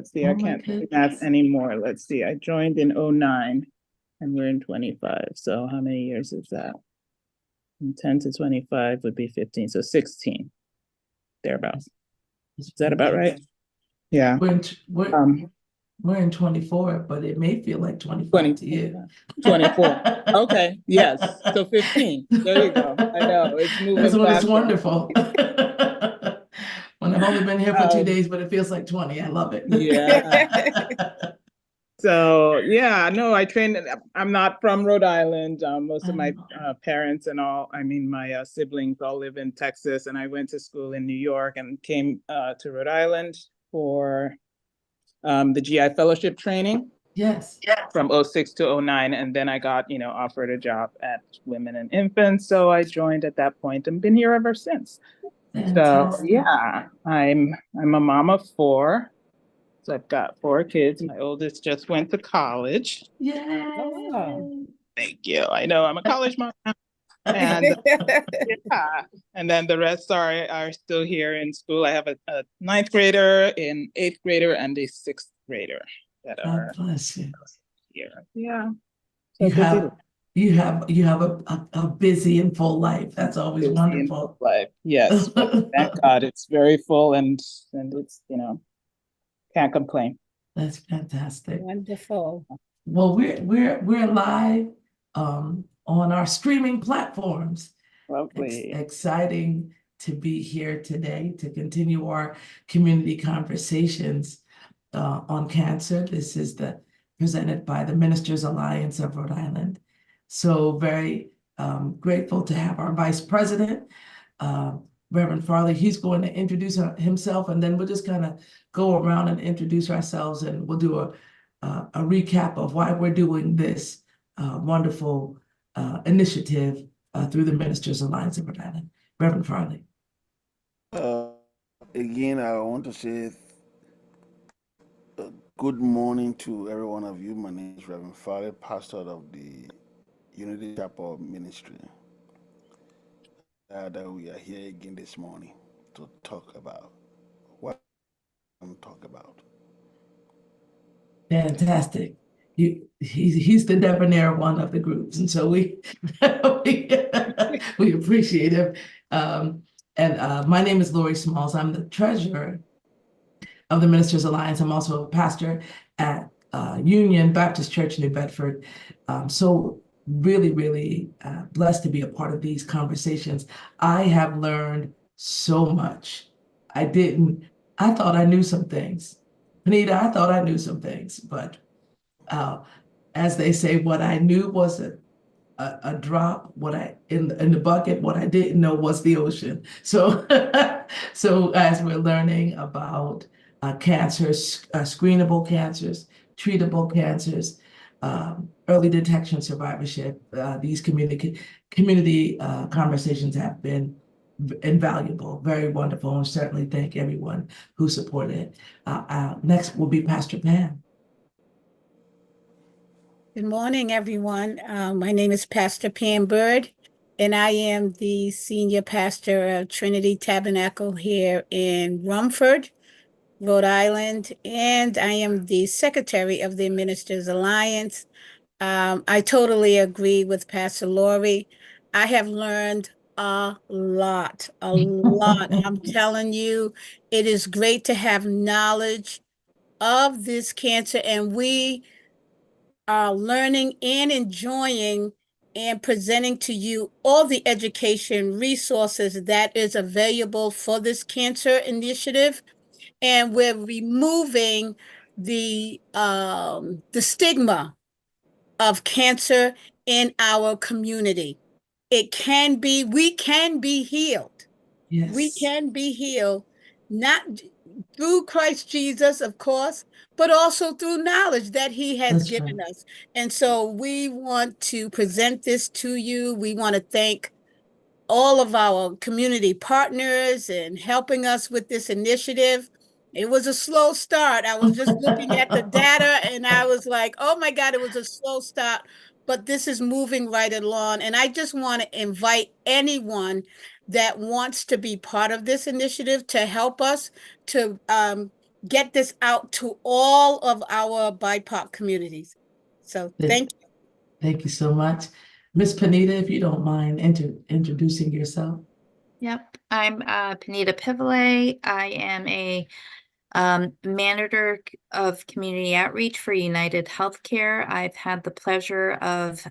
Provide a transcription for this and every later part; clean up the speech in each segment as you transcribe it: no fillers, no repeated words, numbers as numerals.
let's see, Oh I my can't do goodness. math anymore. Let's see, I joined in 09 and we're in 25. So how many years is that? From 10 to 25 would be 15, so 16, thereabouts. Is that about right? Yeah. We're in 24, but it may feel like 25 to you. 24. Okay, yes. So 15. There you go. I know, it's moving That's what it's faster. wonderful. When I've only been here for 2 days, but it feels like 20. I love it. Yeah. So yeah, no, I trained. I'm not from Rhode Island. Most of my parents and all, I mean, my siblings all live in Texas, and I went to school in New York and came to Rhode Island for the GI fellowship training. Yes. From 06 to 09, and then I got, offered a job at Women and Infants, so I joined at that point and been here ever since. Fantastic. So yeah, I'm a mom of four. So I've got four kids. My oldest just went to college. Yay. Oh, thank you. I know I'm a college mom now. And yeah, and then the rest are still here in school. I have a ninth grader, an eighth grader, and a sixth grader that are God bless you. here. Yeah. So You have a busy and full life. That's always busy wonderful. life. Yes, but thank God it's very full and it's can't complain. That's fantastic. Wonderful. Well, we're live on our streaming platforms. Lovely. Exciting to be here today to continue our community conversations on cancer. This is presented by the Ministers Alliance of Rhode Island. So very grateful to have our Vice President, Reverend Farley. He's going to introduce himself, and then we'll just kind of go around and introduce ourselves, and we'll do a recap of why we're doing this wonderful initiative through the Ministers Alliance of Rhode Island. Reverend Farley. Again, I want to say good morning to every one of you. My name is Reverend Farley, pastor of the Unity Chapel Ministry. That we are here again this morning to talk about what I'm talking about. Fantastic. He's the debonair one of the groups, and so we we appreciate him. My name is Lori Smalls. I'm the treasurer of the Ministers Alliance. I'm also a pastor at Union Baptist Church in New Bedford. So really blessed to be a part of these conversations. I have learned so much. I thought I knew some things. Panita, I thought I knew some things, but as they say, what I knew was a drop. What I in the bucket. What I didn't know was the ocean. So, so as we're learning about cancers, screenable cancers, treatable cancers, early detection, survivorship, these community conversations have been invaluable, very wonderful, and certainly thank everyone who supported it. Next will be Pastor Pam. Good morning, everyone. My name is Pastor Pam Bird, and I am the senior pastor of Trinity Tabernacle here in Rumford, Rhode Island, and I am the secretary of the Ministers Alliance. I totally agree with Pastor Lori. I have learned a lot. I'm telling you, it is great to have knowledge of this cancer, and we are learning and enjoying and presenting to you all the education resources that is available for this cancer initiative. And we're removing the stigma of cancer in our community. We can be healed. Yes. We can be healed, not through Christ Jesus, of course, but also through knowledge that he has given us. And so we want to present this to you. We want to thank all of our community partners in helping us with this initiative. It was a slow start. I was just looking at the data and I was like, oh my God, it was a slow start, but this is moving right along. And I just want to invite anyone that wants to be part of this initiative to help us to get this out to all of our BIPOC communities. So thank you. Thank you so much. Ms. Panita, if you don't mind introducing yourself. Yep, I'm Panita Pivale. I am a manager of community outreach for United Healthcare. I've had the pleasure of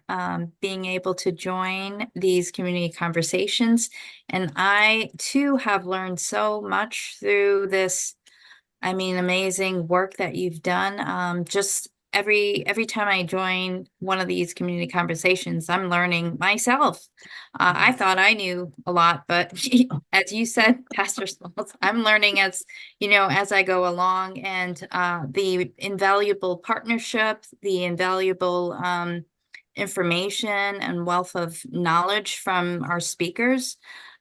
being able to join these community conversations, and I too have learned so much through this, I mean, amazing work that you've done. Just every time I join one of these community conversations, I'm learning myself. I thought I knew a lot, but as you said, Pastor Smalls, I'm learning as as I go along, and the invaluable partnership, the invaluable information and wealth of knowledge from our speakers.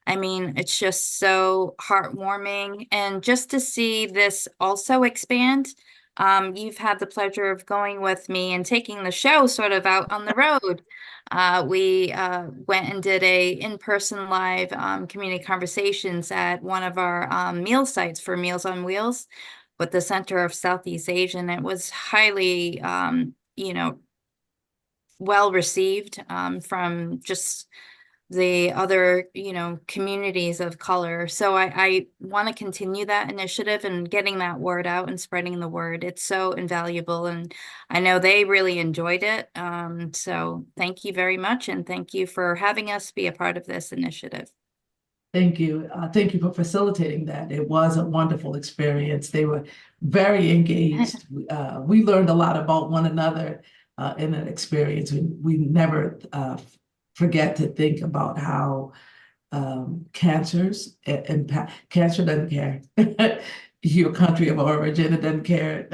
I mean, it's just so heartwarming. And just to see this also expand, you've had the pleasure of going with me and taking the show sort of out on the road. We went and did a in-person live community conversations at one of our meal sites for Meals on Wheels with the Center of Southeast Asia. And it was highly, well received from just the other, communities of color. So I want to continue that initiative and getting that word out and spreading the word. It's so invaluable, and I know they really enjoyed it. So thank you very much, and thank you for having us be a part of this initiative. Thank you. Thank you for facilitating that. It was a wonderful experience. They were very engaged. We learned a lot about one another in an experience. We never forget to think about how cancers impact. Cancer doesn't care your country of origin. It doesn't care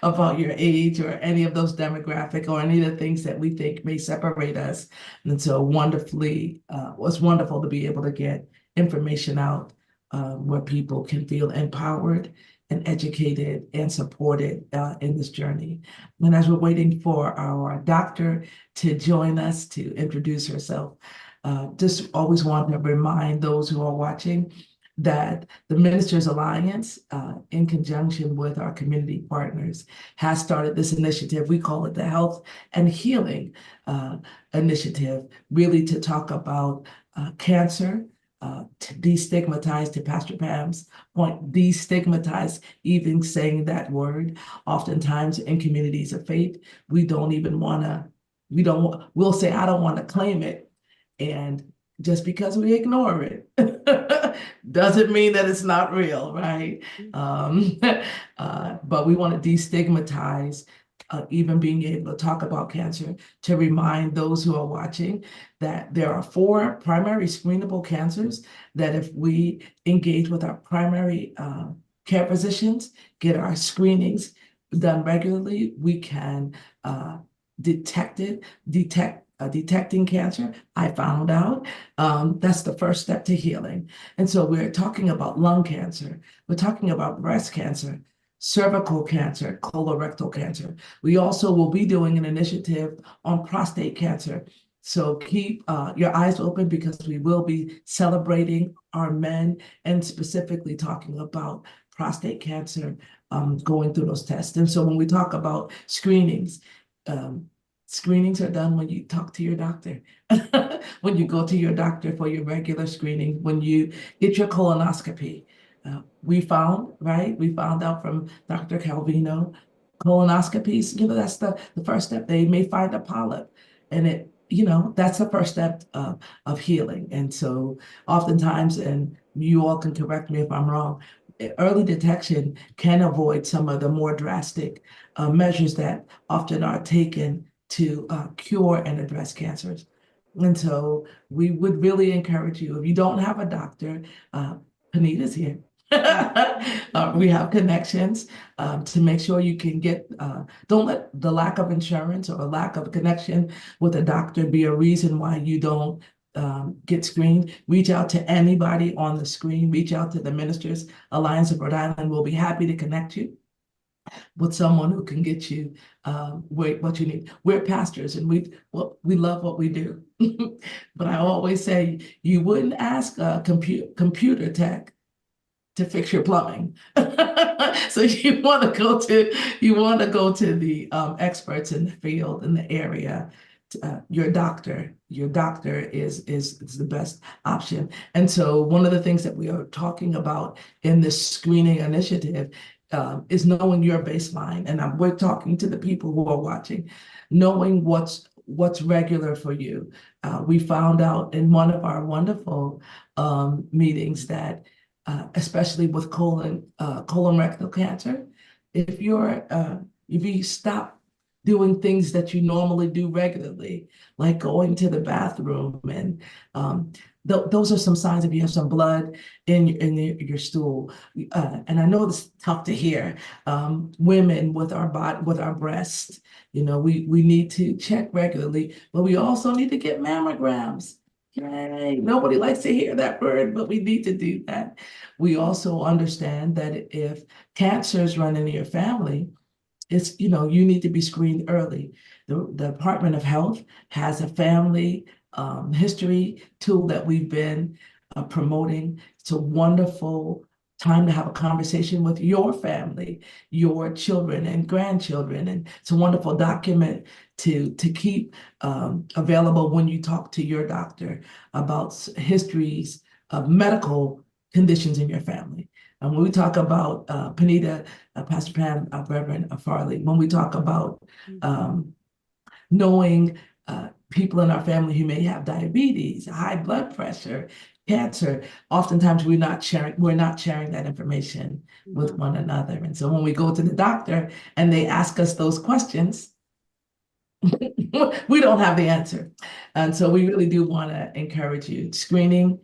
about your age or any of those demographic or any of the things that we think may separate us. And so was wonderful to be able to get information out where people can feel empowered and educated and supported in this journey. And as we're waiting for our doctor to join us to introduce herself, just always want to remind those who are watching that the Ministers Alliance, in conjunction with our community partners, has started this initiative. We call it the Health and Healing Initiative, really to talk about cancer, to destigmatize, to Pastor Pam's point, destigmatize even saying that word. Oftentimes in communities of faith, we'll say, I don't want to claim it. And just because we ignore it doesn't mean that it's not real, right? But we want to destigmatize even being able to talk about cancer, to remind those who are watching that there are 4 primary screenable cancers that if we engage with our primary care physicians, get our screenings done regularly, we can detecting cancer. I found out that's the first step to healing. And so we're talking about lung cancer. We're talking about breast cancer, cervical cancer, colorectal cancer. We also will be doing an initiative on prostate cancer. So keep your eyes open, because we will be celebrating our men and specifically talking about prostate cancer, going through those tests. And so when we talk about screenings, screenings are done when you talk to your doctor, when you go to your doctor for your regular screening, when you get your colonoscopy. We found out from Dr. Calvino, colonoscopies, that's the first step. They may find a polyp, and that's the first step of healing. And so oftentimes, and you all can correct me if I'm wrong, early detection can avoid some of the more drastic measures that often are taken to cure and address cancers. And so we would really encourage you, if you don't have a doctor, Panita's here. We have connections to make sure you can get, don't let the lack of insurance or a lack of connection with a doctor be a reason why you don't get screened. Reach out to anybody on the screen, reach out to the Ministers Alliance of Rhode Island. We'll be happy to connect you with someone who can get you what you need. We're pastors, and we love what we do. But I always say, you wouldn't ask a computer tech to fix your plumbing. So you want to go to the experts in the field, in the area. Your doctor is the best option. And so one of the things that we are talking about in this screening initiative is knowing your baseline. And we're talking to the people who are watching, knowing what's regular for you. We found out in one of our wonderful meetings that especially with colorectal cancer, if you stop doing things that you normally do regularly, like going to the bathroom, and those are some signs if you have some blood in your stool. And I know it's tough to hear. Women with our breasts, we need to check regularly, but we also need to get mammograms. Yay! Nobody likes to hear that word, but we need to do that. We also understand that if cancers run in your family, you need to be screened early. The Department of Health has a family history tool that we've been promoting. It's a wonderful time to have a conversation with your family, your children and grandchildren. And it's a wonderful document to keep available when you talk to your doctor about histories of medical conditions in your family. And when we talk about Panita, Pastor Pam, Reverend Farley, when we talk about knowing people in our family who may have diabetes, high blood pressure, cancer, oftentimes we're not sharing that information with one another. And so when we go to the doctor and they ask us those questions, we don't have the answer. And so we really do want to encourage you. Screening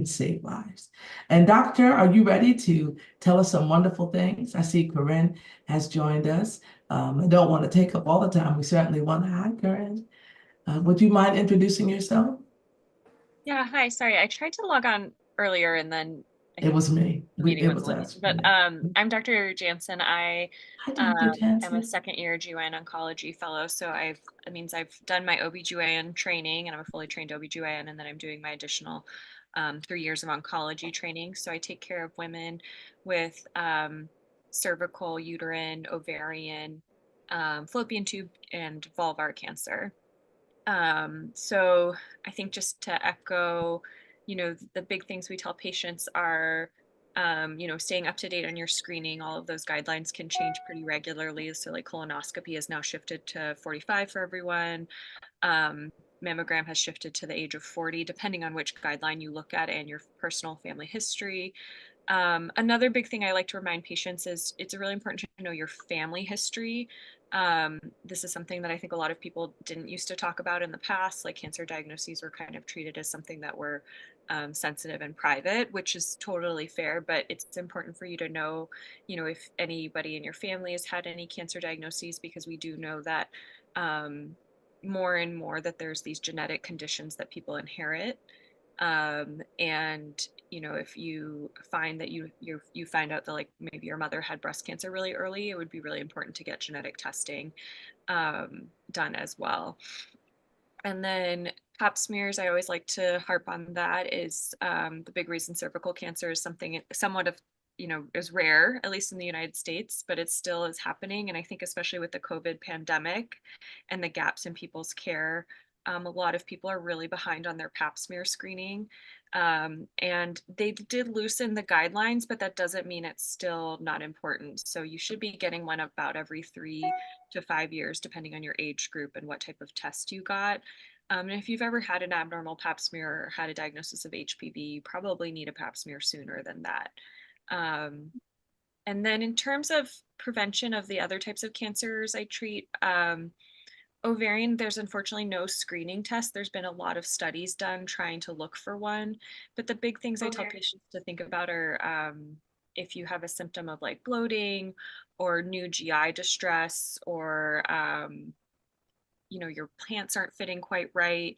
save lives. And doctor, are you ready to tell us some wonderful things? I see Corinne has joined us. I don't want to take up all the time. We certainly want to. Hi, Corinne. Would you mind introducing yourself? Yeah, hi. Sorry, I tried to log on earlier and then It was me. the meeting It was was late. us. But I'm Dr. Jansen. I Hi, Dr. Jansen. am a second-year GYN oncology fellow. So that means I've done my OBGYN training and I'm a fully trained OBGYN, and then I'm doing my additional 3 years of oncology training. So I take care of women with cervical, uterine, ovarian, fallopian tube, and vulvar cancer. So I think just to echo, the big things we tell patients are, staying up to date on your screening. All of those guidelines can change pretty regularly. So like colonoscopy is now shifted to 45 for everyone. Mammogram has shifted to the age of 40, depending on which guideline you look at and your personal family history. Another big thing I like to remind patients is it's really important to know your family history. This is something that I think a lot of people didn't used to talk about in the past. Like cancer diagnoses were kind of treated as something that were sensitive and private, which is totally fair, but it's important for you to know, if anybody in your family has had any cancer diagnoses, because we do know that more and more that there's these genetic conditions that people inherit. And if you find that you find out that like maybe your mother had breast cancer really early, it would be really important to get genetic testing done as well. And then pap smears, I always like to harp on that, is the big reason cervical cancer is something somewhat of is rare, at least in the United States, but it still is happening. And I think especially with the COVID pandemic and the gaps in people's care, a lot of people are really behind on their pap smear screening. And they did loosen the guidelines, but that doesn't mean it's still not important. So you should be getting one about every 3 to 5 years, depending on your age group and what type of test you got. And if you've ever had an abnormal pap smear or had a diagnosis of HPV, you probably need a pap smear sooner than that. And then in terms of prevention of the other types of cancers I treat, ovarian, there's unfortunately no screening test. There's been a lot of studies done trying to look for one, but the big things I tell patients to think about are if you have a symptom of like bloating or new GI distress, or your pants aren't fitting quite right.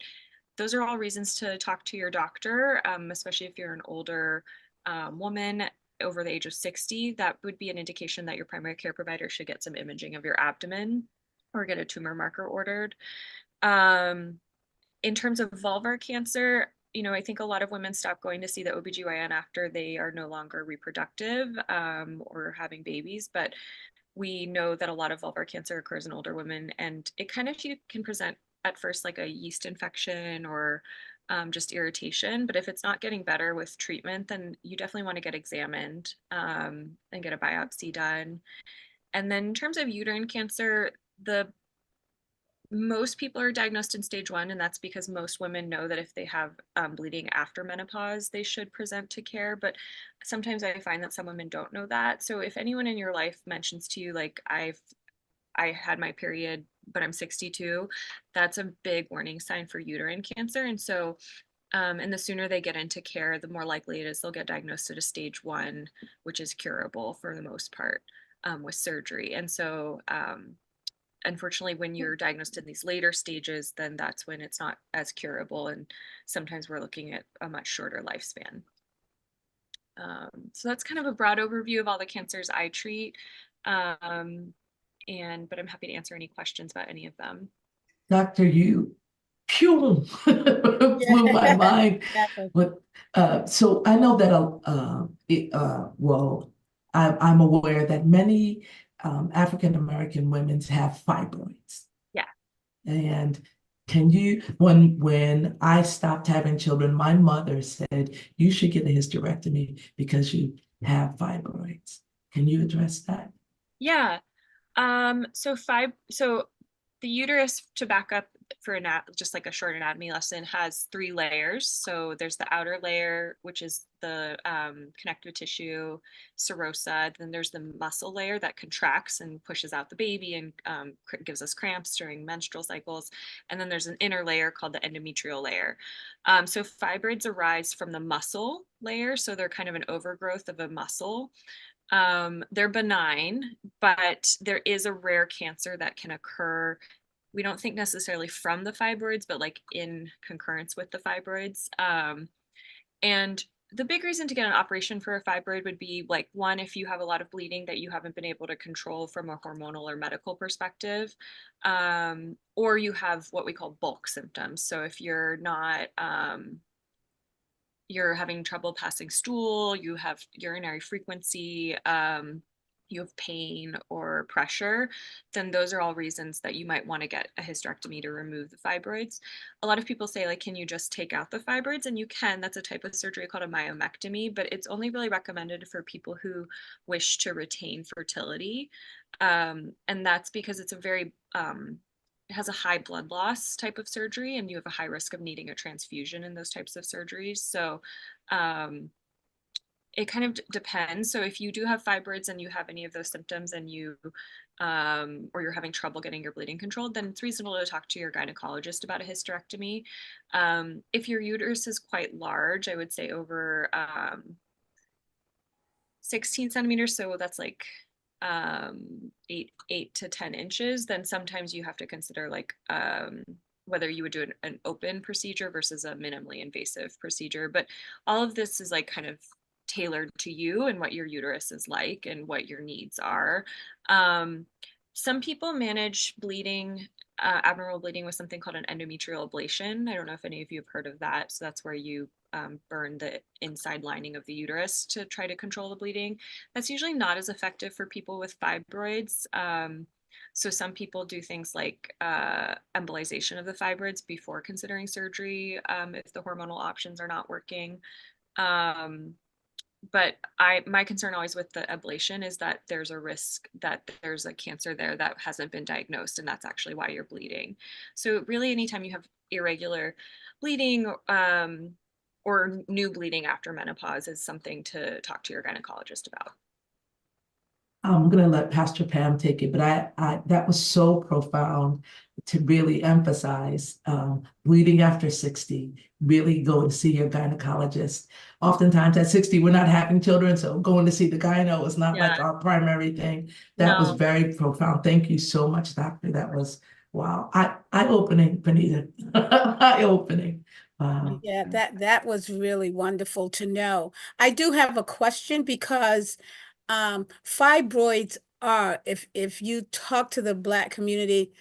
Those are all reasons to talk to your doctor, especially if you're an older woman over the age of 60. That would be an indication that your primary care provider should get some imaging of your abdomen or get a tumor marker ordered. In terms of vulvar cancer, you know, I think a lot of women stop going to see the OBGYN after they are no longer reproductive or having babies, but we know that a lot of vulvar cancer occurs in older women, and it kind of can present at first like a yeast infection or just irritation. But if it's not getting better with treatment, then you definitely want to get examined and get a biopsy done. And then in terms of uterine cancer, most people are diagnosed in stage 1, and that's because most women know that if they have bleeding after menopause, they should present to care. But sometimes I find that some women don't know that. So if anyone in your life mentions to you, like, I had my period, but I'm 62, that's a big warning sign for uterine cancer. And so, and the sooner they get into care, the more likely it is they'll get diagnosed at a stage 1, which is curable for the most part with surgery. And so, unfortunately, when you're diagnosed in these later stages, then that's when it's not as curable, and sometimes we're looking at a much shorter lifespan. So that's kind of a broad overview of all the cancers I treat, but I'm happy to answer any questions about any of them. Dr. You blew my mind. Exactly. But so I know that well, I'm aware that many African American women have fibroids. Yeah. And when I stopped having children, my mother said, you should get a hysterectomy because you have fibroids. Can you address that? Yeah. So the uterus, to back up for just like a short anatomy lesson, has 3 layers. So there's the outer layer, which is the connective tissue, serosa. Then there's the muscle layer that contracts and pushes out the baby and gives us cramps during menstrual cycles. And then there's an inner layer called the endometrial layer. So fibroids arise from the muscle layer. So they're kind of an overgrowth of a muscle. They're benign, but there is a rare cancer that can occur. We don't think necessarily from the fibroids, but like in concurrence with the fibroids. And the big reason to get an operation for a fibroid would be, like, one, if you have a lot of bleeding that you haven't been able to control from a hormonal or medical perspective, or you have what we call bulk symptoms. So if you're not, you're having trouble passing stool, you have urinary frequency, you have pain or pressure, then those are all reasons that you might want to get a hysterectomy to remove the fibroids. A lot of people say, like, can you just take out the fibroids? And you can. That's a type of surgery called a myomectomy, but it's only really recommended for people who wish to retain fertility. And that's because it's a very it has a high blood loss type of surgery, and you have a high risk of needing a transfusion in those types of surgeries. So it kind of depends. So if you do have fibroids and you have any of those symptoms, and you or you're having trouble getting your bleeding controlled, then it's reasonable to talk to your gynecologist about a hysterectomy. If your uterus is quite large, I would say over 16 centimeters, so that's like 8 to 10 inches, then sometimes you have to consider, like, whether you would do an open procedure versus a minimally invasive procedure. But all of this is like kind of tailored to you and what your uterus is like and what your needs are. Some people manage bleeding, abnormal bleeding, with something called an endometrial ablation. I don't know if any of you have heard of that. So that's where you burn the inside lining of the uterus to try to control the bleeding. That's usually not as effective for people with fibroids. So some people do things like embolization of the fibroids before considering surgery if the hormonal options are not working. But my concern always with the ablation is that there's a risk that there's a cancer there that hasn't been diagnosed, and that's actually why you're bleeding. So really, anytime you have irregular bleeding or new bleeding after menopause is something to talk to your gynecologist about. I'm going to let Pastor Pam take it, but I that was so profound to really emphasize bleeding after 60, really go and see your gynecologist. Oftentimes at 60, we're not having children, so going to see the gyno is not like our primary thing. That was very profound. Thank you so much, doctor. That was, wow, eye-opening, Benita, eye-opening. Wow. Yeah, that was really wonderful to know. I do have a question, because fibroids are, if you talk to the Black community,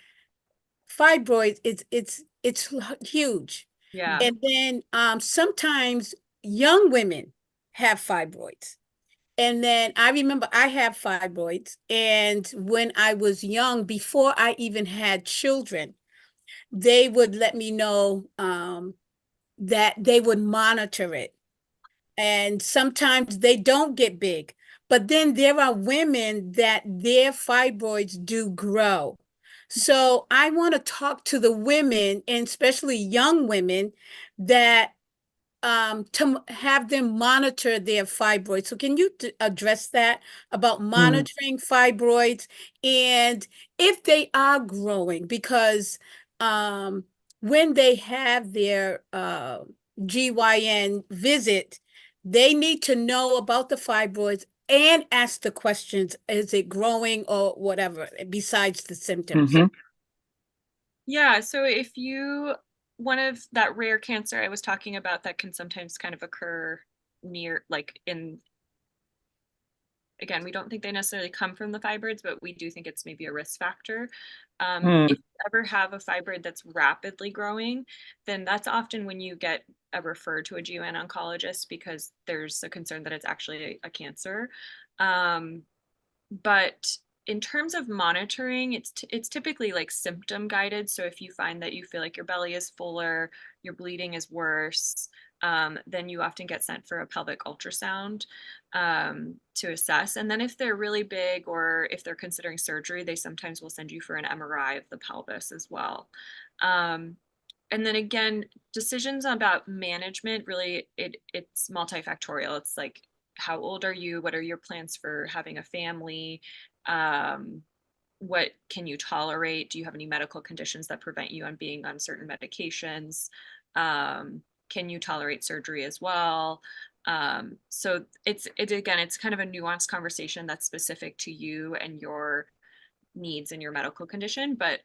fibroids, it's huge. Yeah. And then sometimes young women have fibroids. And then I remember I have fibroids. And when I was young, before I even had children, they would let me know that they would monitor it. And sometimes they don't get big. But then there are women that their fibroids do grow. So I want to talk to the women, and especially young women, that to have them monitor their fibroids. So can you address that about monitoring fibroids and if they are growing? Because when they have their GYN visit, they need to know about the fibroids and ask the questions, is it growing or whatever, besides the symptoms? Mhm. Yeah, so if you, one of that rare cancer I was talking about that can sometimes kind of occur near, like in, again, we don't think they necessarily come from the fibroids, but we do think it's maybe a risk factor. If you ever have a fibroid that's rapidly growing, then that's often when you get referred to a GYN oncologist because there's a concern that it's actually a cancer. But in terms of monitoring, it's typically like symptom guided. So if you find that you feel like your belly is fuller, your bleeding is worse, then you often get sent for a pelvic ultrasound to assess. And then if they're really big or if they're considering surgery, they sometimes will send you for an MRI of the pelvis as well. And then again, decisions about management really it's multifactorial. It's like, how old are you? What are your plans for having a family? What can you tolerate? Do you have any medical conditions that prevent you on being on certain medications? Can you tolerate surgery as well? So it's again, it's kind of a nuanced conversation that's specific to you and your needs and your medical condition. But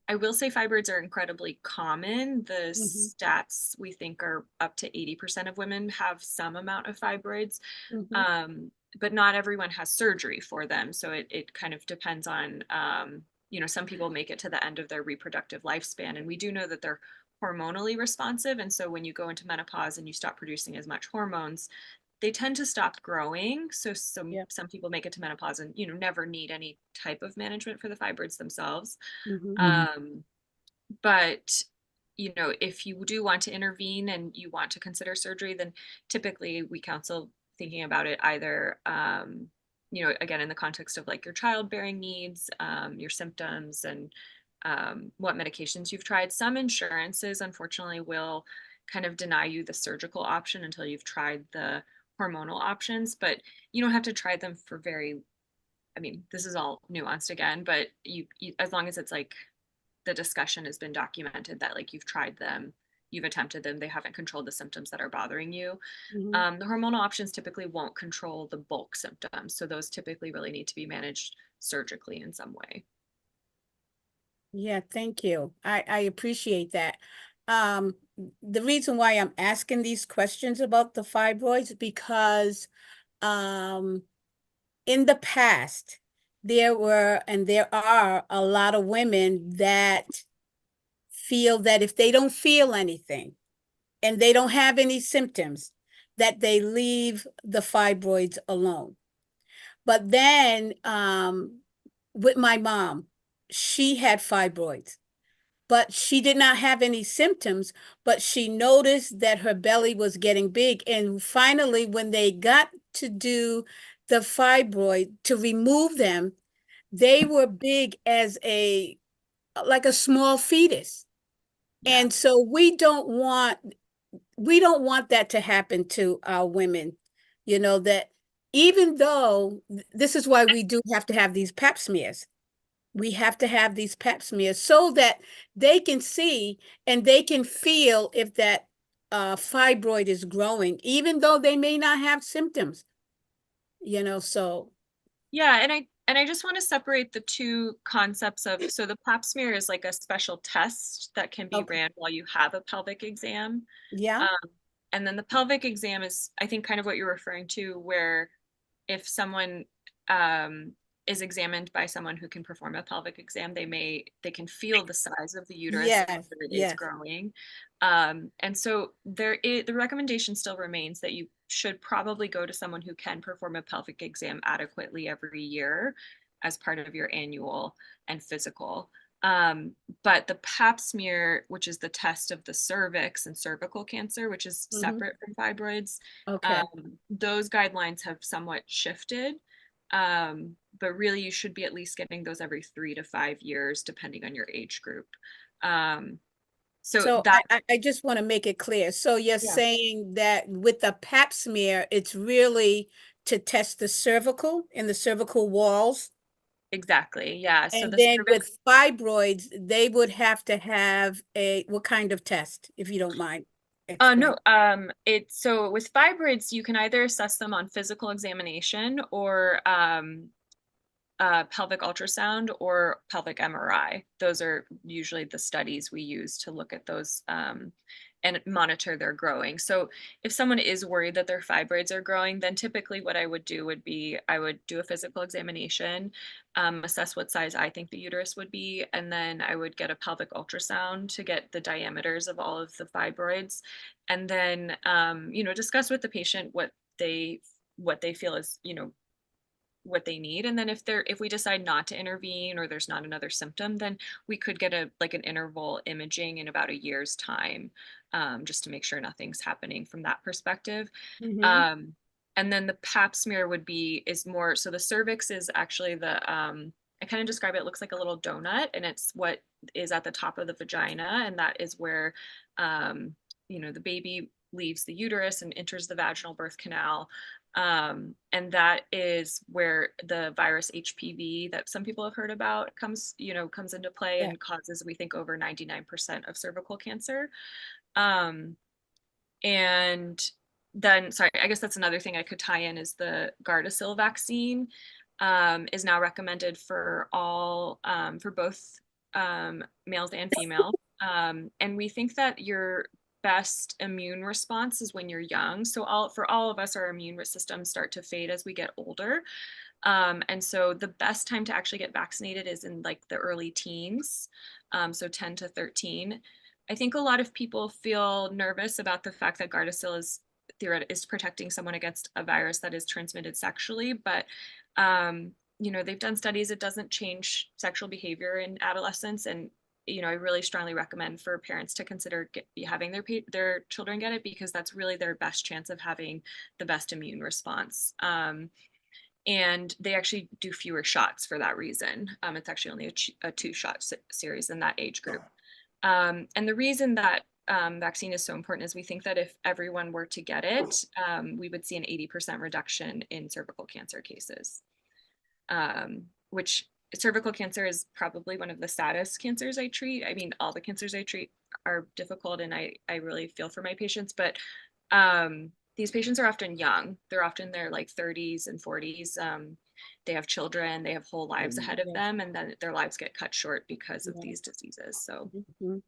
I will say fibroids are incredibly common. The stats we think are up to 80% of women have some amount of fibroids, but not everyone has surgery for them. So it kind of depends on, you know, some people make it to the end of their reproductive lifespan. And we do know that they're hormonally responsive. And so when you go into menopause and you stop producing as much hormones, they tend to stop growing. So some people make it to menopause and, you know, never need any type of management for the fibroids themselves. But you know, if you do want to intervene and you want to consider surgery, then typically we counsel thinking about it either, you know, again, in the context of like your childbearing needs, your symptoms, and what medications you've tried. Some insurances, unfortunately, will kind of deny you the surgical option until you've tried the hormonal options, but you don't have to try them for very, I mean, this is all nuanced again, but you as long as it's like the discussion has been documented that like you've tried them, you've attempted them, they haven't controlled the symptoms that are bothering you. The hormonal options typically won't control the bulk symptoms. So those typically really need to be managed surgically in some way. Yeah, thank you. I appreciate that. The reason why I'm asking these questions about the fibroids because in the past, there were and there are a lot of women that feel that if they don't feel anything and they don't have any symptoms, that they leave the fibroids alone. But then with my mom, she had fibroids, but she did not have any symptoms, but she noticed that her belly was getting big. And finally, when they got to do the fibroid to remove them, they were big as like a small fetus. Yeah. And so we don't want that to happen to our women, you know, that even though this is why we do have to have these pap smears. We have to have these pap smears so that they can see and they can feel if that fibroid is growing, even though they may not have symptoms, you know, so. Yeah, and I just want to separate the two concepts of, so the pap smear is like a special test that can be Okay. ran while you have a pelvic exam. Yeah. And then the pelvic exam is, I think, kind of what you're referring to, where if someone is examined by someone who can perform a pelvic exam, they can feel the size of the uterus, Yes, whether it is yes. growing. And so the recommendation still remains that you should probably go to someone who can perform a pelvic exam adequately every year as part of your annual and physical. But the pap smear, which is the test of the cervix and cervical cancer, which is Mhm. separate from fibroids, Okay. those guidelines have somewhat shifted. But really you should be at least getting those every 3 to 5 years, depending on your age group. So So that, I just want to make it clear. So you're yeah, saying that with the pap smear, it's really to test the cervical and the cervical walls? exactly. Yeah. So And the then cervix, with fibroids, they would have to have what kind of test, if you don't mind no, explaining? so with fibroids, you can either assess them on physical examination or pelvic ultrasound or pelvic MRI. Those are usually the studies we use to look at those and monitor their growing. So if someone is worried that their fibroids are growing, then typically what I would do would be I would do a physical examination, assess what size I think the uterus would be, and then I would get a pelvic ultrasound to get the diameters of all of the fibroids, and then discuss with the patient what they feel is what they need. And then if we decide not to intervene or there's not another symptom, then we could get an interval imaging in about a year's time, just to make sure nothing's happening from that perspective. Mhm. um, and then the pap smear is more, so the cervix is actually I kind of describe it, it looks like a little donut, and it's what is at the top of the vagina, and that is where the baby leaves the uterus and enters the vaginal birth canal. And that is where the virus HPV that some people have heard about comes into play Yeah. and causes, we think, over 99% of cervical cancer. Um, and then, sorry, I guess that's another thing I could tie in is the Gardasil vaccine is now recommended for for both males and females. And we think that your best immune response is when you're young. So for all of us, our immune systems start to fade as we get older. And so the best time to actually get vaccinated is in like the early teens, so 10 to 13. I think a lot of people feel nervous about the fact that Gardasil is protecting someone against a virus that is transmitted sexually, but they've done studies, it doesn't change sexual behavior in adolescence. And I really strongly recommend for parents to consider having their children get it, because that's really their best chance of having the best immune response. And they actually do fewer shots for that reason. It's actually only a 2-shot series in that age group. And the reason that vaccine is so important is we think that if everyone were to get it, we would see an 80% reduction in cervical cancer cases, which cervical cancer is probably one of the saddest cancers I treat. I mean, all the cancers I treat are difficult, and I really feel for my patients, but these patients are often young. They're often in their like 30s and 40s. They have children, they have whole lives ahead of Yes. them, and then their lives get cut short because of Yeah. these diseases. So Mhm.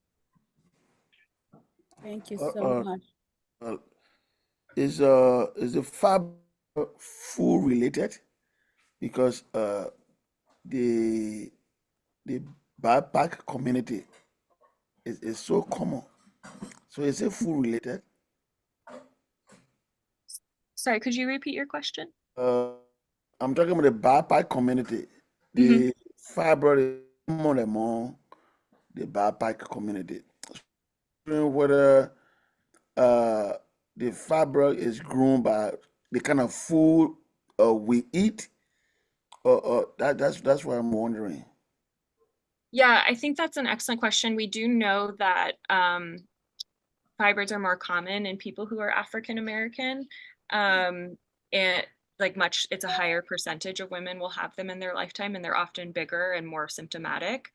Thank you Uh, so uh, much. uh, is the fab food related? Because the the backpack community is so common. So is it food related? sorry, could you repeat your question? Uh, I'm talking about the backpack community. Mhm. The fibroid is common among the backpack community. Whether uh, the fibroid is grown by the kind of food we eat, or that's what I'm wondering. Yeah, I think that's an excellent question. We do know that fibroids are more common in people who are African American. And it's a higher percentage of women will have them in their lifetime, and they're often bigger and more symptomatic.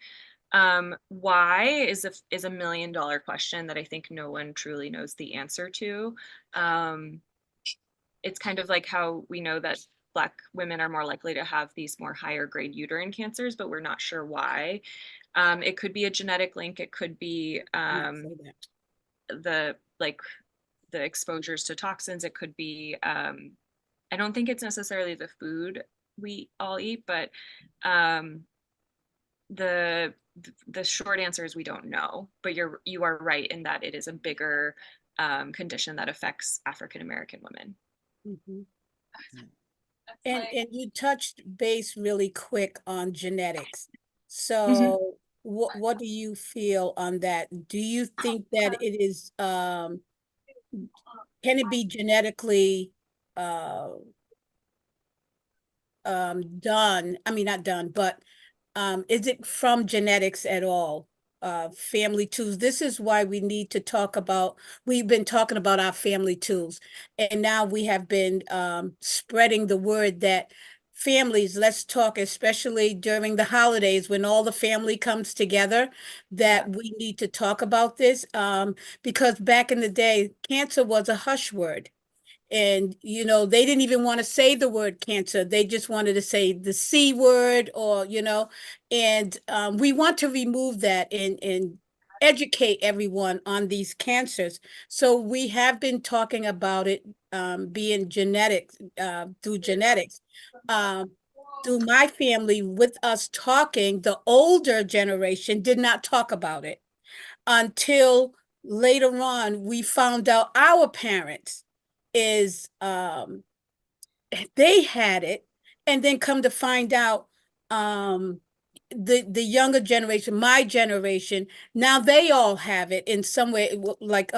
Why is $1 million question that I think no one truly knows the answer to. Um, it's kind of like how we know that Black women are more likely to have these more higher grade uterine cancers, but we're not sure why. It could be a genetic link. It could be Say that. the like the exposures to toxins. It could be I don't think it's necessarily the food we all eat, but um, the short answer is we don't know. But you are right in that it is a bigger condition that affects African American women. Mhm. And you touched base really quick on genetics. Mhm. So what do you feel on that? Do you think that it is can it be genetically uh done, I mean not done, but is it from genetics at all? Family tools. This is why we need to talk about, we've been talking about our family tools, and now we have been spreading the word that families, let's talk, especially during the holidays when all the family comes together, that we need to talk about this, because back in the day, cancer was a hush word. And, they didn't even want to say the word cancer. They just wanted to say the C word, or, and we want to remove that and educate everyone on these cancers. So we have been talking about it being genetics, through genetics. Um, Through my family, with us talking, the older generation did not talk about it until later on we found out our parents is they had it, and then come to find out um the younger generation, my generation, now they all have it in some way. Like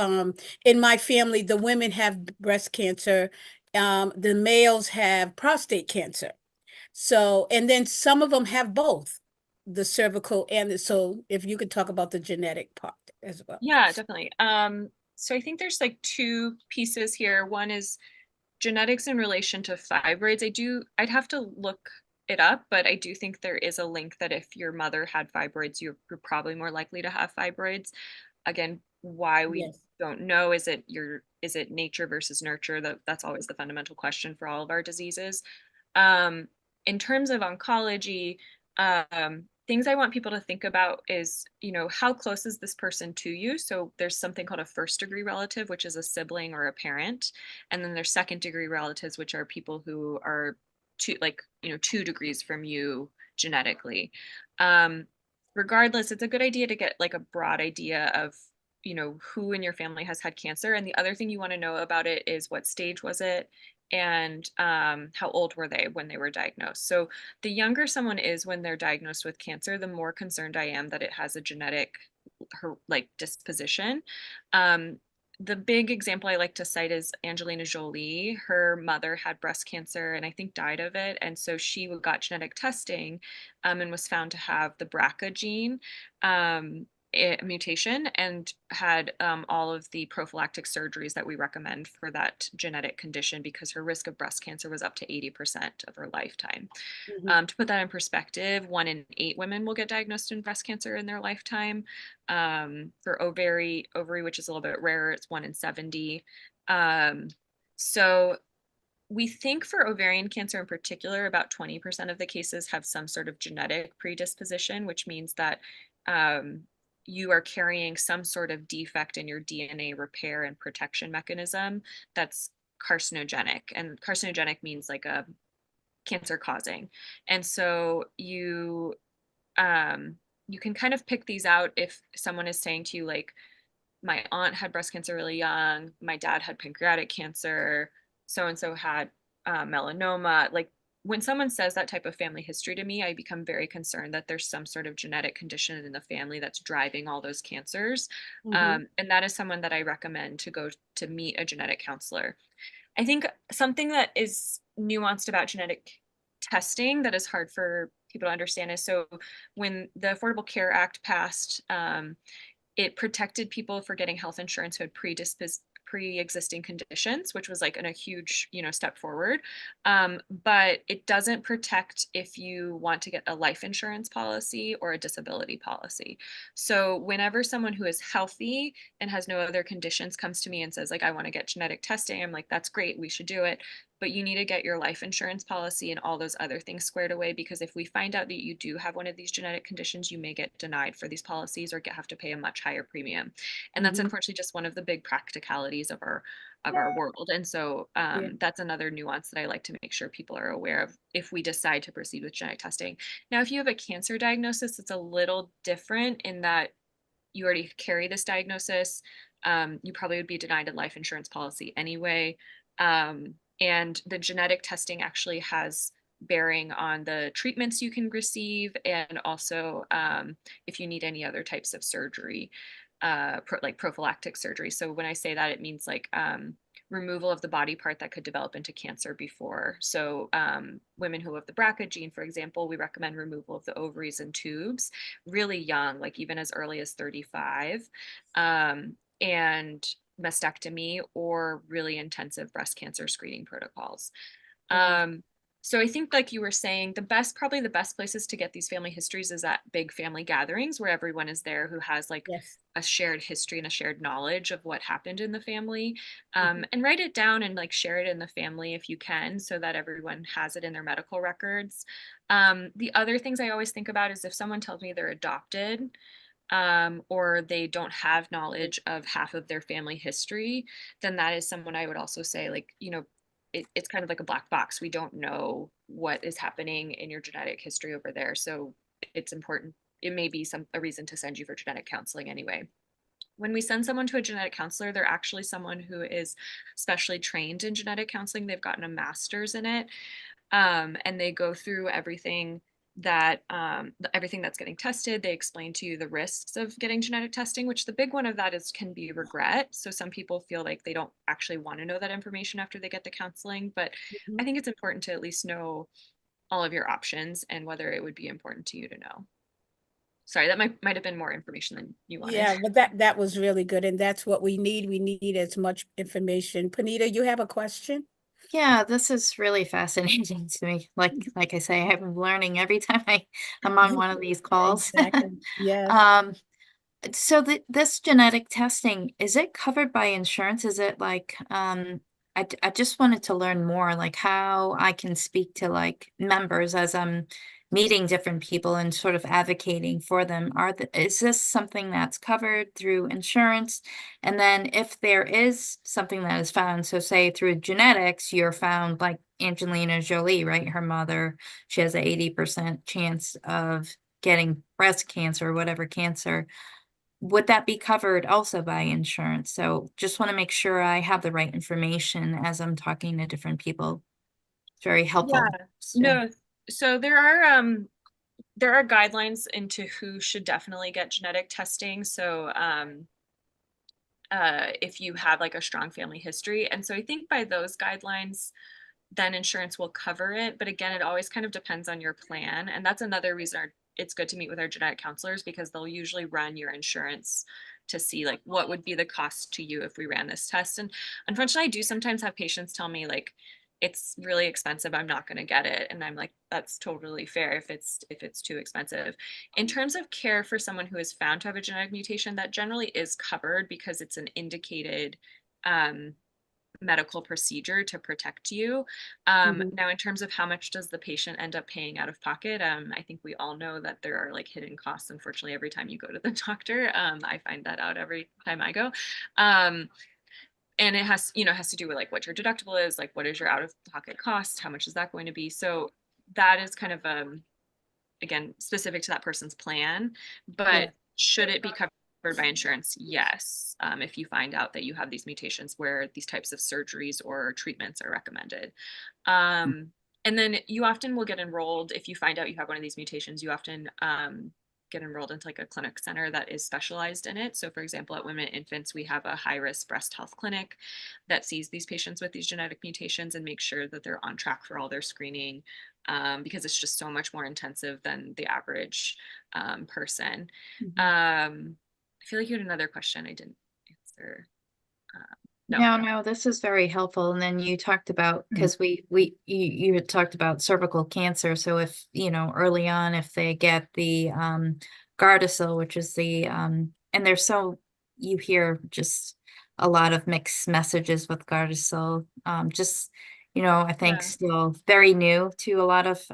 in my family, the women have breast cancer, the males have prostate cancer. So, and then some of them have both the cervical and so if you could talk about the genetic part as well. Yeah, definitely. So I think there's like two pieces here. One is genetics in relation to fibroids. I'd have to look it up, but I do think there is a link that if your mother had fibroids, you're probably more likely to have fibroids. Again, why we Yes. don't know, is it nature versus nurture? That's always the fundamental question for all of our diseases. Um, in terms of oncology, things I want people to think about is, how close is this person to you? So there's something called a first degree relative, which is a sibling or a parent. And then there's second degree relatives, which are people who are 2 degrees from you genetically. Um, Regardless, it's a good idea to get like a broad idea of, who in your family has had cancer. And the other thing you want to know about it is what stage was it, and how old were they when they were diagnosed. So the younger someone is when they're diagnosed with cancer, the more concerned I am that it has a genetic like disposition. Um, the big example I like to cite is Angelina Jolie. Her mother had breast cancer and I think died of it. And so she got genetic testing and was found to have the BRCA gene. Mutation, and had all of the prophylactic surgeries that we recommend for that genetic condition because her risk of breast cancer was up to 80% of her lifetime. Mhm. To put that in perspective, 1 in 8 women will get diagnosed in breast cancer in their lifetime. For ovary, which is a little bit rarer, it's 1 in 70. So we think for ovarian cancer in particular, about 20% of the cases have some sort of genetic predisposition, which means that you are carrying some sort of defect in your DNA repair and protection mechanism that's carcinogenic. And carcinogenic means like a cancer causing. And so you can kind of pick these out if someone is saying to you, like, my aunt had breast cancer really young, my dad had pancreatic cancer, so and so had melanoma. Like, when someone says that type of family history to me, I become very concerned that there's some sort of genetic condition in the family that's driving all those cancers. Mhm. And that is someone that I recommend to go to meet a genetic counselor. I think something that is nuanced about genetic testing that is hard for people to understand is, so when the Affordable Care Act passed, it protected people for getting health insurance who had pre-existing conditions, which was like a huge, step forward. But it doesn't protect if you want to get a life insurance policy or a disability policy. So whenever someone who is healthy and has no other conditions comes to me and says, like, I want to get genetic testing, I'm like, that's great, we should do it. but you need to get your life insurance policy and all those other things squared away, because if we find out that you do have one of these genetic conditions, you may get denied for these policies or have to pay a much higher premium. And that's Mhm. unfortunately just one of the big practicalities of our world. And so Yeah. that's another nuance that I like to make sure people are aware of if we decide to proceed with genetic testing. Now, if you have a cancer diagnosis, it's a little different in that you already carry this diagnosis. You probably would be denied a life insurance policy anyway. And the genetic testing actually has bearing on the treatments you can receive, and also if you need any other types of surgery, like prophylactic surgery. So when I say that, it means like removal of the body part that could develop into cancer before. So women who have the BRCA gene, for example, we recommend removal of the ovaries and tubes really young, like even as early as 35, and mastectomy or really intensive breast cancer screening protocols. Wow. So I think, like you were saying, probably the best places to get these family histories is at big family gatherings where everyone is there who has like Yes. a shared history and a shared knowledge of what happened in the family. Mhm. And write it down and like share it in the family if you can, so that everyone has it in their medical records. The other things I always think about is if someone tells me they're adopted, or they don't have knowledge of half of their family history, then that is someone I would also say, like, it's kind of like a black box. We don't know what is happening in your genetic history over there. So it's important. It may be a reason to send you for genetic counseling anyway. When we send someone to a genetic counselor, they're actually someone who is specially trained in genetic counseling. They've gotten a master's in it, and they go through everything that's getting tested. They explain to you the risks of getting genetic testing, which the big one of that can be regret. So some people feel like they don't actually want to know that information after they get the counseling, but I Mhm. think it's important to at least know all of your options and whether it would be important to you to know. Sorry, that might have been more information than you wanted. Yeah, but that was really good, and that's what we need. We need as much information. Panita, you have a question? Yeah, this is really fascinating to me. Like I say, I'm learning every time I'm on one of these calls. Exactly. Yes. Um, so this genetic testing, is it covered by insurance? Is it like, I just wanted to learn more, like how I can speak to like members as I'm meeting different people and sort of advocating for them. Is this something that's covered through insurance? And then if there is something that is found, so say through genetics, you're found like Angelina Jolie, right? Her mother, she has an 80% chance of getting breast cancer or whatever cancer. Would that be covered also by insurance? So just want to make sure I have the right information as I'm talking to different people. It's very Yeah, helpful. So, no. So there are guidelines into who should definitely get genetic testing. So if you have like a strong family history. And so I think by those guidelines, then insurance will cover it. But again, it always kind of depends on your plan. And that's another reason it's good to meet with our genetic counselors, because they'll usually run your insurance to see like what would be the cost to you if we ran this test. And unfortunately, I do sometimes have patients tell me like, it's really expensive, I'm not going to get it. And I'm like, that's totally fair if it's too expensive. In terms of care for someone who is found to have a genetic mutation, that generally is covered because it's an indicated um, medical procedure to protect you. Mhm. Now, in terms of how much does the patient end up paying out of pocket, I think we all know that there are like hidden costs, unfortunately, every time you go to the doctor. I find that out every time I go. And it has to do with like what your deductible is, like what is your out of pocket cost, how much is that going to be? So that is kind of again, specific to that person's plan, but Yes. should it be covered by insurance? Yes. If you find out that you have these mutations where these types of surgeries or treatments are recommended. And then you often will get enrolled if you find out you have one of these mutations. You often get enrolled into like a clinic center that is specialized in it. So for example, at Women and Infants, we have a high-risk breast health clinic that sees these patients with these genetic mutations and makes sure that they're on track for all their screening, because it's just so much more intensive than the average person. Mhm. I feel like you had another question I didn't answer. No. no, this is very helpful. And then you talked about, because you had talked about cervical cancer. So if, early on, if they get the Gardasil, which is and you hear just a lot of mixed messages with Gardasil. Just I think Yeah. still very new to a lot of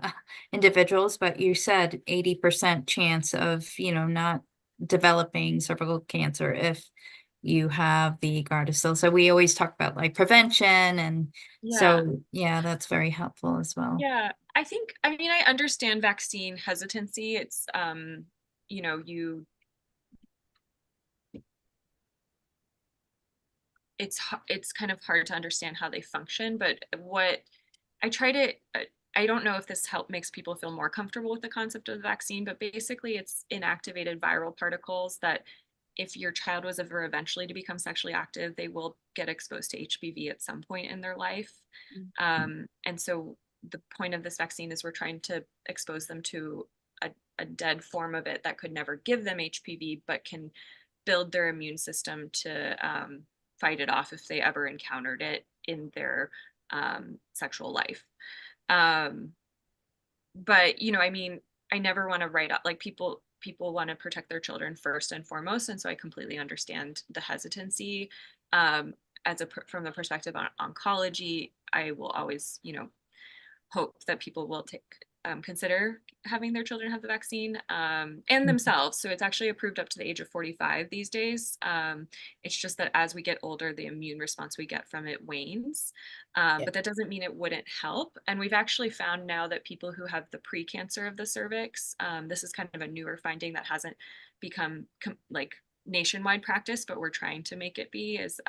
individuals, but you said 80% chance of, not developing cervical cancer if you have the Gardasil. So we always talk about like prevention, and Yeah. so yeah, that's very helpful as well. Yeah, I mean, I understand vaccine hesitancy. It's, you know, it's kind of hard to understand how they function, but what I try to, I don't know if this makes people feel more comfortable with the concept of the vaccine, but basically it's inactivated viral particles that if your child was ever eventually to become sexually active, they will get exposed to HPV at some point in their life. And so the point of this vaccine is we're trying to expose them to a dead form of it that could never give them HPV, but can build their immune system to fight it off if they ever encountered it in their sexual life. But I mean, I never want to write up like people want to protect their children first and foremost, and so I completely understand the hesitancy. From the perspective on oncology, I will always hope that people will consider having their children have the vaccine, and themselves. So it's actually approved up to the age of 45 these days. It's just that as we get older, the immune response we get from it wanes. But that doesn't mean it wouldn't help. And we've actually found now that people who have the precancer of the cervix, this is kind of a newer finding that hasn't become like nationwide practice, but we're trying to make it be, is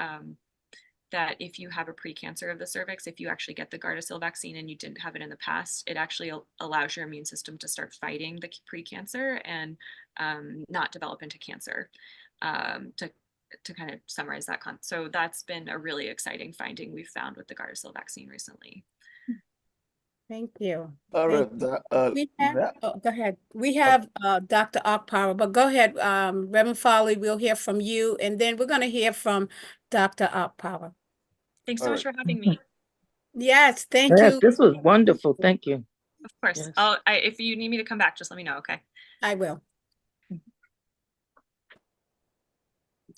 that if you have a precancer of the cervix, if you actually get the Gardasil vaccine and you didn't have it in the past, it actually allows your immune system to start fighting the precancer and not develop into cancer. To kind of summarize that, so that's been a really exciting finding we've found with the Gardasil vaccine recently. Thank you. All right. We have, go ahead. We have Dr. Akpara, but go ahead, Reverend Foley, we'll hear from you, and then we're going to hear from Dr. Akpara. Thanks so much for having me. Yes, thank Yes, you. this was wonderful. Thank you. Of course. Yes. If you need me to come back, just let me know, okay? I will.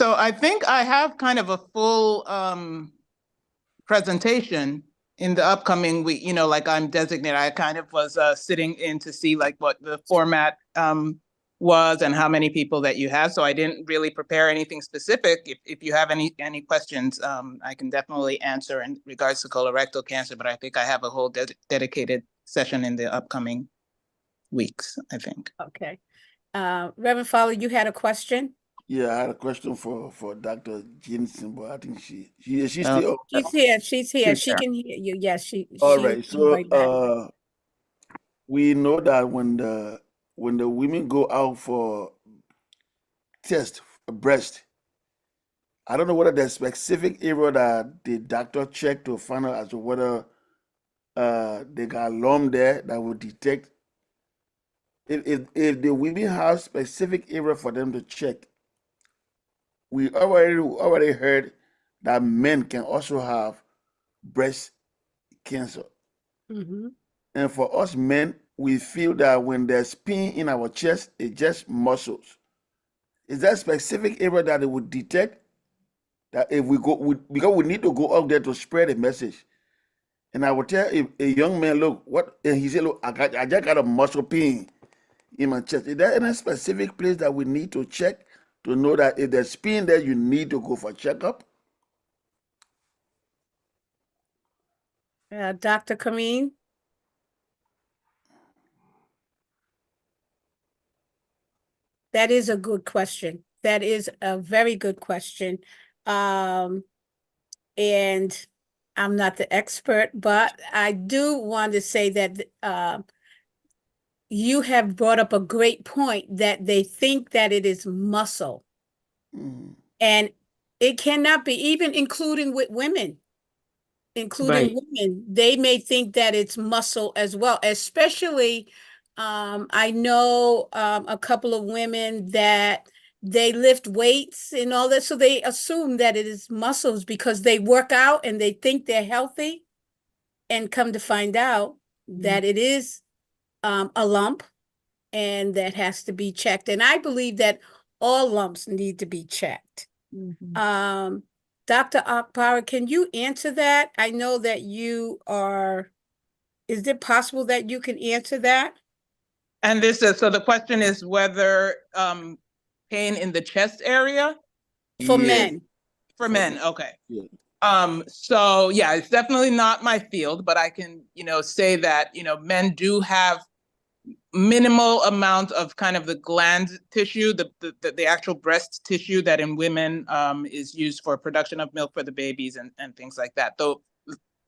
So I think I have kind of a full presentation in the upcoming week, like I'm designated. I kind of was sitting in to see like what the format was and how many people that you have. So I didn't really prepare anything specific. If you have any questions, I can definitely answer in regards to colorectal cancer, but I think I have a whole dedicated session in the upcoming weeks, I think. Okay. Reverend Foley, you had a question? Yeah, I had a question for Dr. Jensen, but I think she's still. She's here. She's here. She here. can hear you. Yes, All she right. came right back. So we know that when the women go out for test for breast, I don't know whether there's specific area that the doctor checked to find out as to whether they got lump there that will detect. If the women have specific area for them to check, we already heard that men can also have breast cancer. Mm-hmm. And for us men, we feel that when there's pain in our chest, it's just muscles. Is there a specific area that it would detect? That if we go, because we need to go out there to spread a message. And I would tell a young man, look, what? And he said, look, I just got a muscle pain in my chest. Is there any specific place that we need to check to know that if there's pain there, you need to go for a checkup? Dr. Kameen? That is a good question. That is a very good question. And I'm not the expert, but I do want to say that you have brought up a great point that they think that it is muscle. Mm. And it cannot be, even including with women. Including women, they may think that it's muscle as well, especially I know a couple of women that they lift weights and all that, so they assume that it is muscles because they work out and they think they're healthy, and come to find out that it is a lump and that has to be checked. And I believe that all lumps need to be checked. Dr. Akbar, can you answer that? I know that you are, is it possible that you can answer that? And this is, so the question is whether pain in the chest area For Yeah, men. for men. Okay. yeah. So yeah, it's definitely not my field, but I can, say that, men do have minimal amount of kind of the gland tissue, the actual breast tissue that in women is used for production of milk for the babies and things like that. Though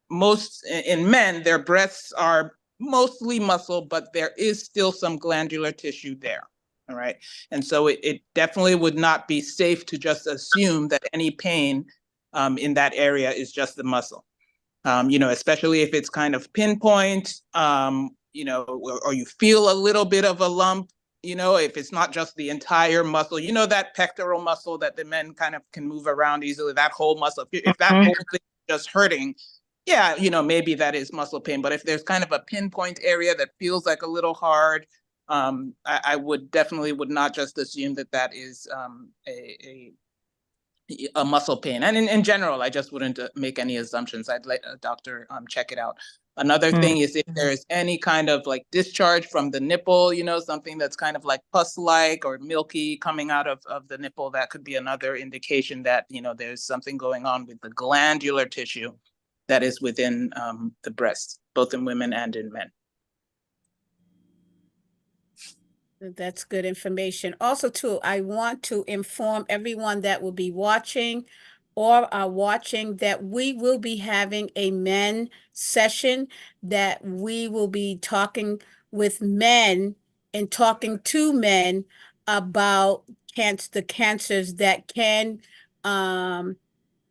most in men, their breasts are mostly muscle, but there is still some glandular tissue there. All right. And so it definitely would not be safe to just assume that any pain in that area is just the muscle. Especially if it's kind of pinpoint, or you feel a little bit of a lump, if it's not just the entire muscle, that pectoral muscle that the men kind of can move around easily, that whole muscle, if that whole thing is just hurting, yeah, maybe that is muscle pain. But if there's kind of a pinpoint area that feels like a little hard, I would not just assume that is a muscle pain. And in general, I just wouldn't make any assumptions. I'd let a doctor check it out. Another thing is if there's any kind of like discharge from the nipple, something that's kind of like pus-like or milky coming out of the nipple, that could be another indication that, there's something going on with the glandular tissue that is within the breast, both in women and in men. That's good information. Also, too, I want to inform everyone that will be watching or are watching that we will be having a men session, that we will be talking with men and talking to men about the cancers that can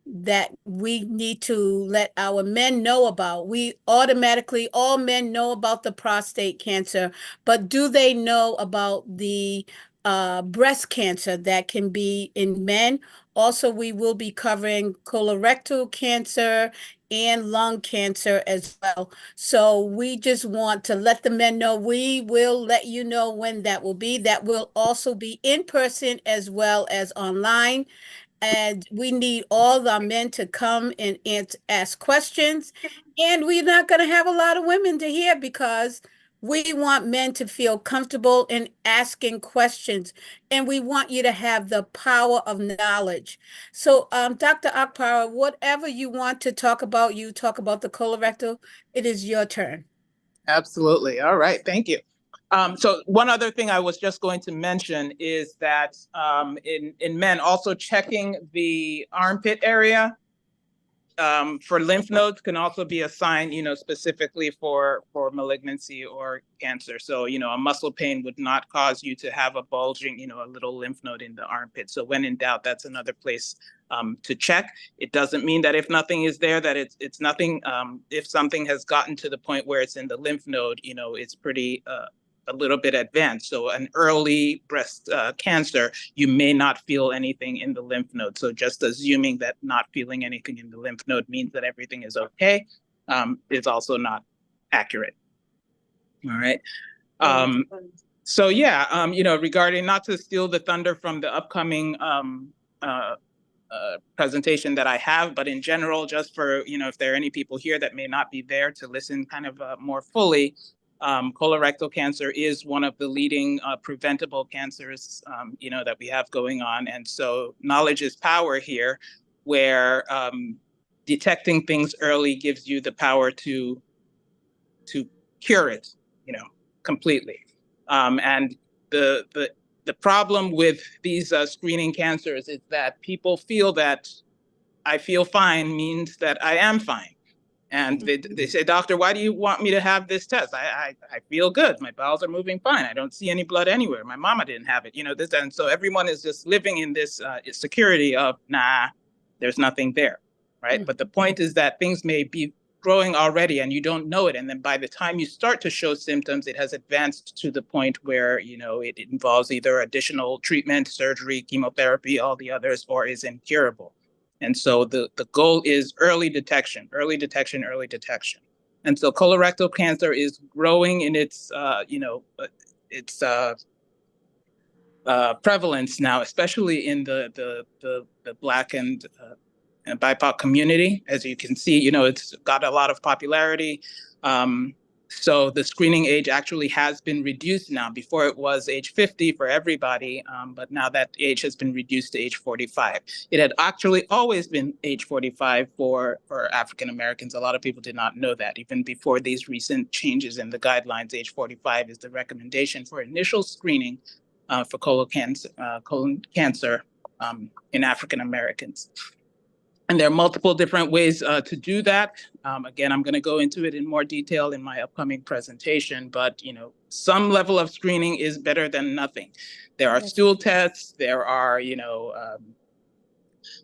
that we need to let our men know about. We automatically, all men know about the prostate cancer, but do they know about the breast cancer that can be in men? Also, we will be covering colorectal cancer and lung cancer as well. So we just want to let the men know. We will let you know when that will be. That will also be in person as well as online. And we need all the men to come and ask questions. And we're not going to have a lot of women to hear because we want men to feel comfortable in asking questions. And we want you to have the power of knowledge. So, Dr. Akbar, whatever you want to talk about, you talk about the colorectal, it is your turn. Absolutely. All right. Thank you. So one other thing I was just going to mention is that in men, also checking the armpit area for lymph nodes can also be a sign, specifically for malignancy or cancer. So, a muscle pain would not cause you to have a bulging, a little lymph node in the armpit. So when in doubt, that's another place to check. It doesn't mean that if nothing is there, that it's nothing. If something has gotten to the point where it's in the lymph node, it's pretty a little bit advanced. So an early breast cancer, you may not feel anything in the lymph node. So just assuming that not feeling anything in the lymph node means that everything is okay is also not accurate. All right. So yeah, regarding, not to steal the thunder from the upcoming presentation that I have, but in general, just for, if there are any people here that may not be there to listen kind of more fully, colorectal cancer is one of the leading preventable cancers, that we have going on. And so knowledge is power here, where detecting things early gives you the power to cure it, completely. And the problem with these screening cancers is that people feel that I feel fine means that I am fine. And they say, doctor, why do you want me to have this test? I feel good. My bowels are moving fine. I don't see any blood anywhere. My mama didn't have it, this. And so everyone is just living in this security of, nah, there's nothing there, right? But the point is that things may be growing already and you don't know it. And then by the time you start to show symptoms, it has advanced to the point where, it involves either additional treatment, surgery, chemotherapy, all the others, or is incurable. And so the goal is early detection, early detection, early detection. And so colorectal cancer is growing in its, prevalence now, especially in the Black and BIPOC community. As you can see, it's got a lot of popularity. So the screening age actually has been reduced now. Before it was age 50 for everybody, but now that age has been reduced to age 45. It had actually always been age 45 for African Americans. A lot of people did not know that. Even before these recent changes in the guidelines, age 45 is the recommendation for initial screening for colon cancer in African Americans. And there are multiple different ways to do that. Again, I'm going to go into it in more detail in my upcoming presentation, but some level of screening is better than nothing. There are stool tests. There are,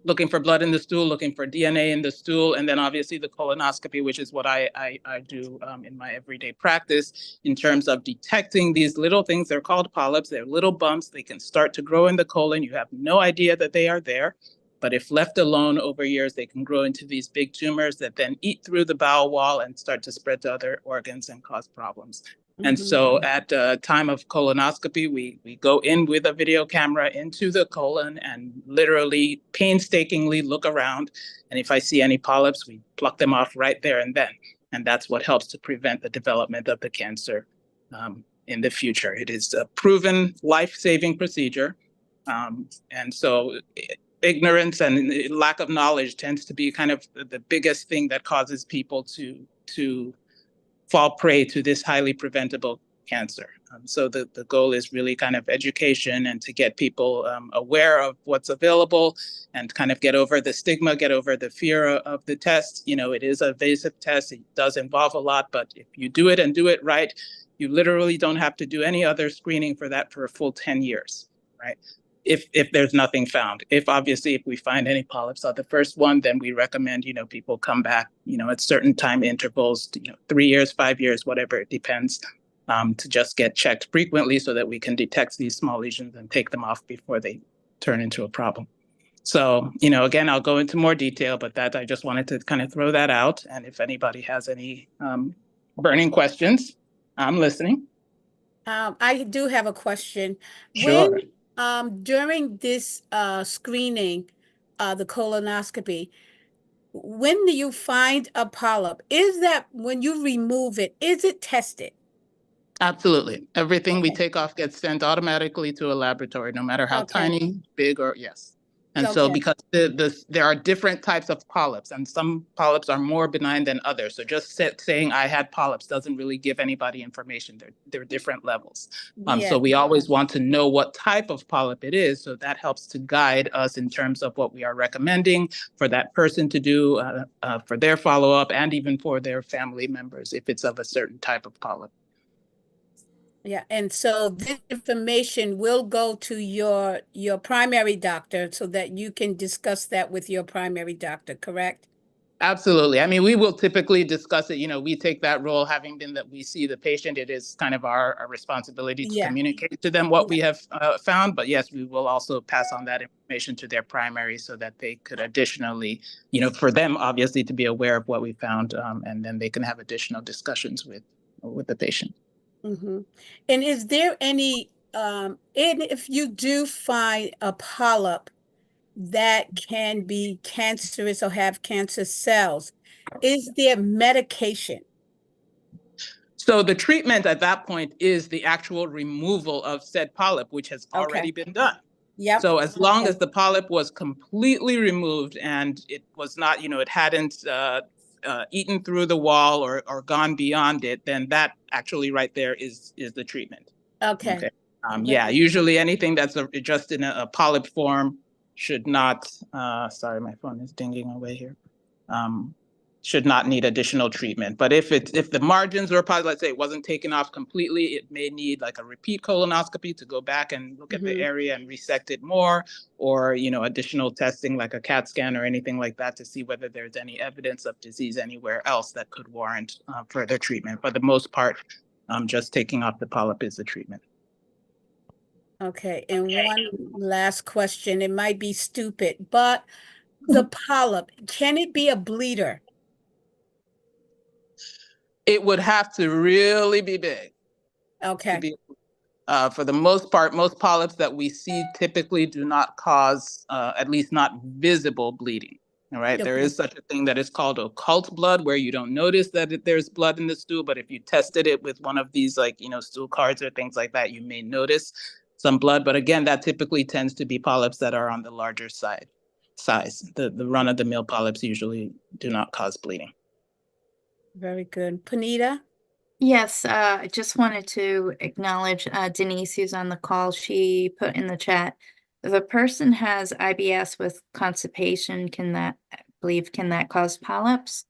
looking for blood in the stool, looking for DNA in the stool, and then obviously the colonoscopy, which is what I do in my everyday practice in terms of detecting these little things. They're called polyps. They're little bumps. They can start to grow in the colon. You have no idea that they are there. But if left alone over years, they can grow into these big tumors that then eat through the bowel wall and start to spread to other organs and cause problems. And so at time of colonoscopy, we go in with a video camera into the colon and literally painstakingly look around. And if I see any polyps, we pluck them off right there and then. And that's what helps to prevent the development of the cancer in the future. It is a proven life-saving procedure. And so ignorance and lack of knowledge tends to be kind of the biggest thing that causes people to fall prey to this highly preventable cancer. So the goal is really kind of education and to get people aware of what's available and kind of get over the stigma, get over the fear of the test. It is an invasive test. It does involve a lot, but if you do it and do it right, you literally don't have to do any other screening for that for a full 10 years, right? If there's nothing found. If we find any polyps on the first one, then we recommend, people come back, at certain time intervals, 3 years, 5 years, whatever, it depends, to just get checked frequently so that we can detect these small lesions and take them off before they turn into a problem. So, again, I'll go into more detail, but I just wanted to kind of throw that out. And if anybody has any burning questions, I'm listening. I do have a question. Sure. During this screening, the colonoscopy, when do you find a polyp? Is that when you remove it, is it tested? Absolutely. Everything we take off gets sent automatically to a laboratory, no matter how tiny, big, or yes. And so because there are different types of polyps, and some polyps are more benign than others. So just saying I had polyps doesn't really give anybody information. They're different levels. So we always want to know what type of polyp it is. So that helps to guide us in terms of what we are recommending for that person to do for their follow-up and even for their family members if it's of a certain type of polyp. Yeah, and so this information will go to your primary doctor so that you can discuss that with your primary doctor, correct? Absolutely. I mean, we will typically discuss it. We take that role, having been that we see the patient. It is kind of our responsibility to communicate to them what we have found. But yes, we will also pass on that information to their primary so that they could additionally, for them, obviously, to be aware of what we found. And then they can have additional discussions with the patient. And is there any, and if you do find a polyp that can be cancerous or have cancer cells, is there medication? So the treatment at that point is the actual removal of said polyp, which has already been done. Yep. So as long as the polyp was completely removed and it was not, it hadn't eaten through the wall or gone beyond it, then that actually right there is the treatment. Okay. Usually anything that's just in a polyp form should not, sorry, my phone is dinging away here, should not need additional treatment. But if the margins were polyp, let's say it wasn't taken off completely, it may need like a repeat colonoscopy to go back and look at the area and resect it more, or additional testing like a CAT scan or anything like that to see whether there's any evidence of disease anywhere else that could warrant further treatment. For the most part, just taking off the polyp is the treatment. Okay, and one last question. It might be stupid, but the polyp, can it be a bleeder? It would have to really be big. Okay. For the most part, most polyps that we see typically do not cause, at least not visible bleeding. All right, there Okay. is such a thing that is called occult blood, where you don't notice that there's blood in the stool, but if you tested it with one of these, like, stool cards or things like that, you may notice some blood. But again, that typically tends to be polyps that are on the larger size. The run-of-the-mill polyps usually do not cause bleeding. Very good. Panita? Yes, I just wanted to acknowledge Denise, who's on the call. She put in the chat, if a person has IBS with constipation, can that cause polyps?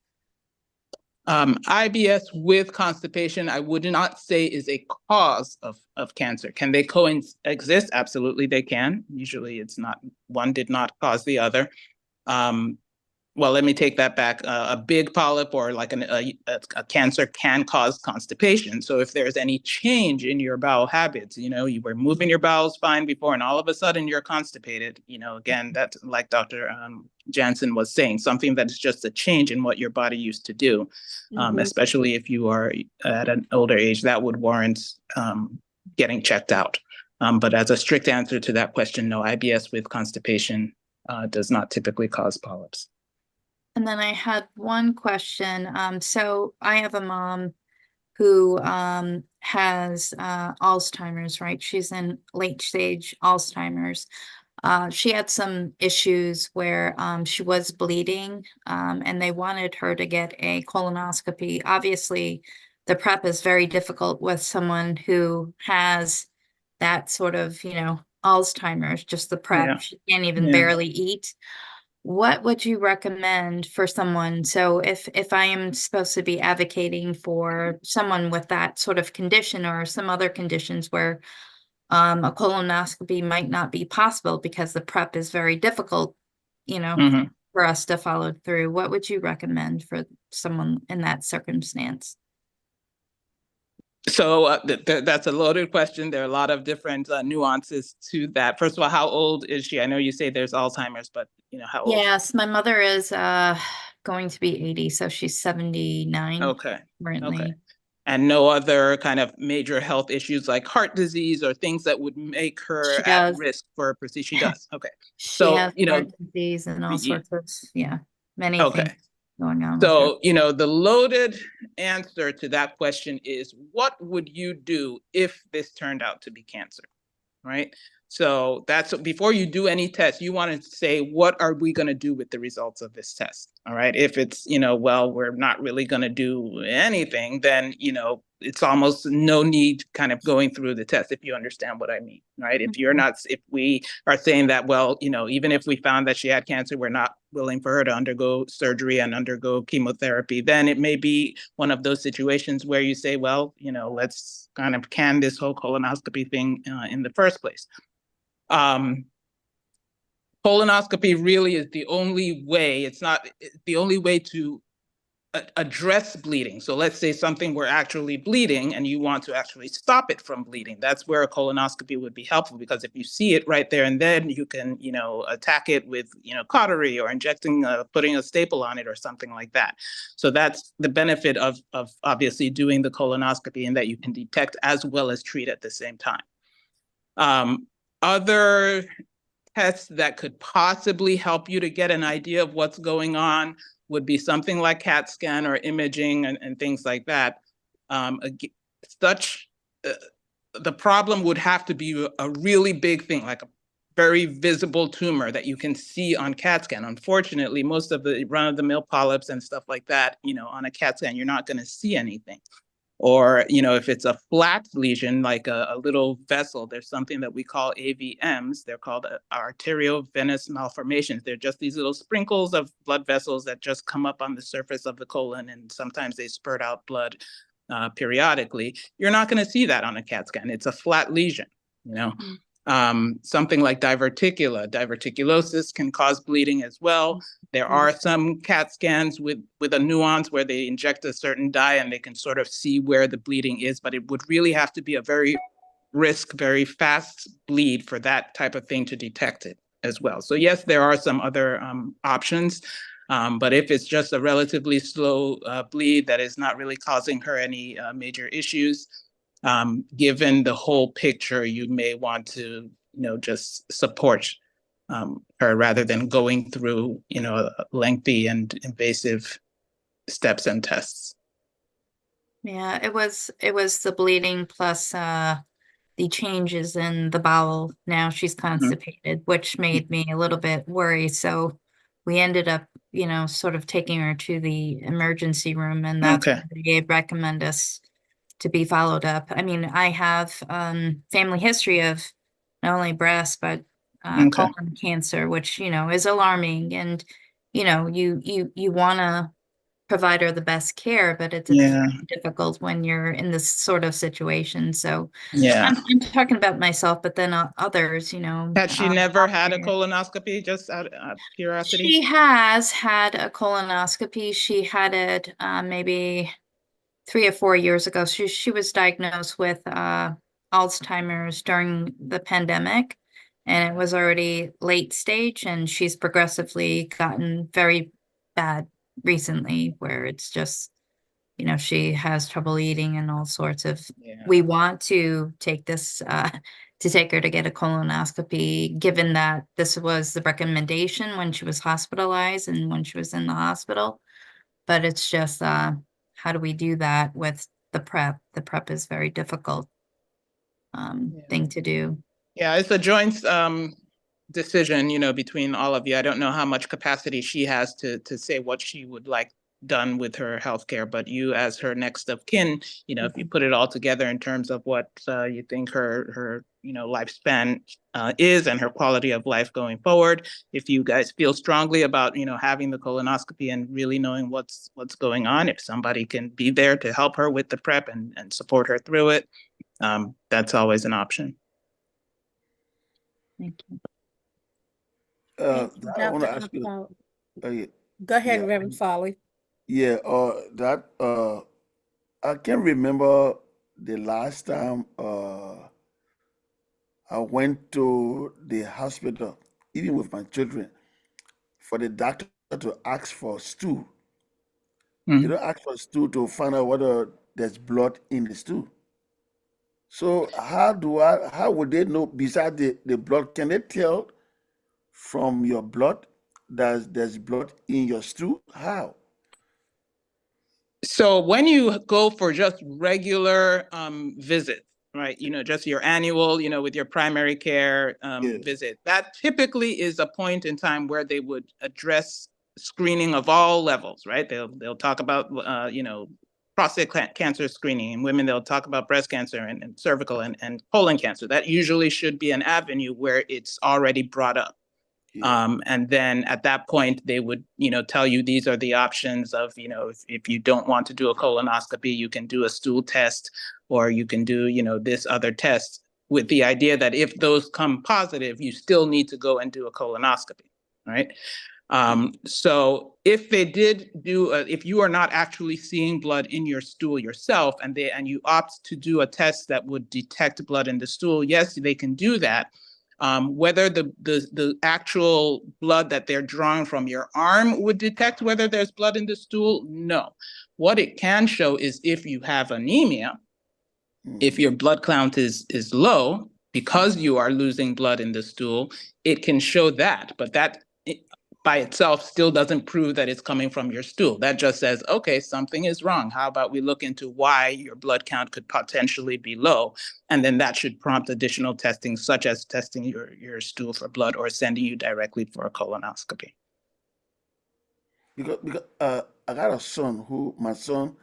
IBS with constipation, I would not say is a cause of cancer. Can they coexist? Absolutely, they can. Usually it's not, one did not cause the other. Well, let me take that back. A big polyp or like a cancer can cause constipation. So if there's any change in your bowel habits, you were moving your bowels fine before, and all of a sudden you're constipated, again, that's like Dr. Jansen was saying, something that is just a change in what your body used to do, especially if you are at an older age, that would warrant getting checked out. But as a strict answer to that question, no, IBS with constipation does not typically cause polyps. And then I had one question. So I have a mom who has Alzheimer's, right? She's in late stage Alzheimer's. She had some issues where she was bleeding, and they wanted her to get a colonoscopy. Obviously, the prep is very difficult with someone who has that sort of, Alzheimer's, just the prep. Yeah. She can't even Yeah. barely eat. What would you recommend for someone? So if I am supposed to be advocating for someone with that sort of condition or some other conditions where a colonoscopy might not be possible because the prep is very difficult, for us to follow through, what would you recommend for someone in that circumstance? So that's a loaded question. There are a lot of different nuances to that. First of all, how old is she? I know you say there's Alzheimer's, but how old? Yes, my mother is going to be 80, so she's 79. Okay. Currently. Okay. And no other kind of major health issues like heart disease or things that would make her at risk for a procedure? She does. Okay. She has heart disease and all sorts of, many things going on. So, the loaded answer to that question is, what would you do if this turned out to be cancer, right? So that's, before you do any test, you want to say, what are we going to do with the results of this test? All right. If it's, well, we're not really going to do anything, then, it's almost no need kind of going through the test, if you understand what I mean, right? If we are saying that, well, even if we found that she had cancer, we're not willing for her to undergo surgery and undergo chemotherapy, then it may be one of those situations where you say, well, let's kind of can this whole colonoscopy thing in the first place. Colonoscopy really is the only way, it's not the only way to address bleeding. So let's say something were actually bleeding and you want to actually stop it from bleeding. That's where a colonoscopy would be helpful, because if you see it right there and then, you can, attack it with, cautery or injecting, putting a staple on it or something like that. So that's the benefit of obviously doing the colonoscopy, and that you can detect as well as treat at the same time. Other tests that could possibly help you to get an idea of what's going on would be something like CAT scan or imaging and things like that. The problem would have to be a really big thing, like a very visible tumor that you can see on CAT scan. Unfortunately, most of the run-of-the-mill polyps and stuff like that, on a CAT scan, you're not going to see anything. Or, if it's a flat lesion, like a little vessel, there's something that we call AVMs. They're called arteriovenous malformations. They're just these little sprinkles of blood vessels that just come up on the surface of the colon, and sometimes they spurt out blood periodically. You're not going to see that on a CAT scan. It's a flat lesion, Something like diverticulosis can cause bleeding as well. There are some CAT scans with a nuance where they inject a certain dye and they can sort of see where the bleeding is, but it would really have to be a very fast bleed for that type of thing to detect it as well. So yes, there are some other options, but if it's just a relatively slow bleed that is not really causing her any major issues, given the whole picture, you may want to, just support her rather than going through, lengthy and invasive steps and tests. Yeah, it was the bleeding plus the changes in the bowel. Now she's constipated, which made me a little bit worried. So we ended up, sort of taking her to the emergency room, and that's Okay. where they recommend us to be followed up. I mean, I have family history of not only breast but Okay. colon cancer, which is alarming, and you want to provide her the best care, but it's Yeah. difficult when you're in this sort of situation. So Yeah. I'm talking about myself, but then others, Had she never had a colonoscopy, just out of curiosity? She has had a colonoscopy. She had it maybe 3 or 4 years ago. She was diagnosed with Alzheimer's during the pandemic, and it was already late stage, and she's progressively gotten very bad recently, where it's just, she has trouble eating and all sorts of. Yeah. We want to take this to take her to get a colonoscopy, given that this was the recommendation when she was hospitalized and when she was in the hospital. But it's just how do we do that with the prep? The prep is very difficult thing to do. Yeah, it's a joint decision, between all of you. I don't know how much capacity she has to say what she would like done with her healthcare, but you as her next of kin, if you put it all together in terms of what you think her lifespan is and her quality of life going forward, if you guys feel strongly about having the colonoscopy and really knowing what's going on, if somebody can be there to help her with the prep and support her through it, that's always an option. Thank you. Thank you, I want to Dr. ask you. Upfall. Go ahead, yeah. Reverend Foley. Yeah, I can't remember the last time I went to the hospital, even with my children, for the doctor to ask for stool. You don't ask for stool to find out whether there's blood in the stool. So how would they know besides the blood? Can they tell from your blood that there's blood in your stool? How? So when you go for just regular visits, right, just your annual, with your primary care Yes. visit, that typically is a point in time where they would address screening of all levels, right? They'll talk about, prostate cancer screening. In women, they'll talk about breast cancer and cervical and colon cancer. That usually should be an avenue where it's already brought up. Yeah. And then at that point, they would, tell you these are the options of, if you don't want to do a colonoscopy, you can do a stool test, or you can do, this other test, with the idea that if those come positive, you still need to go and do a colonoscopy, right? So if they did do, if you are not actually seeing blood in your stool yourself, and you opt to do a test that would detect blood in the stool, yes, they can do that. Whether the actual blood that they're drawing from your arm would detect whether there's blood in the stool, no. What it can show is if you have anemia, if your blood count is low, because you are losing blood in the stool, it can show that. But that by itself still doesn't prove that it's coming from your stool. That just says, okay, something is wrong. How about we look into why your blood count could potentially be low? And then that should prompt additional testing, such as testing your stool for blood or sending you directly for a colonoscopy. Because I got a son my son,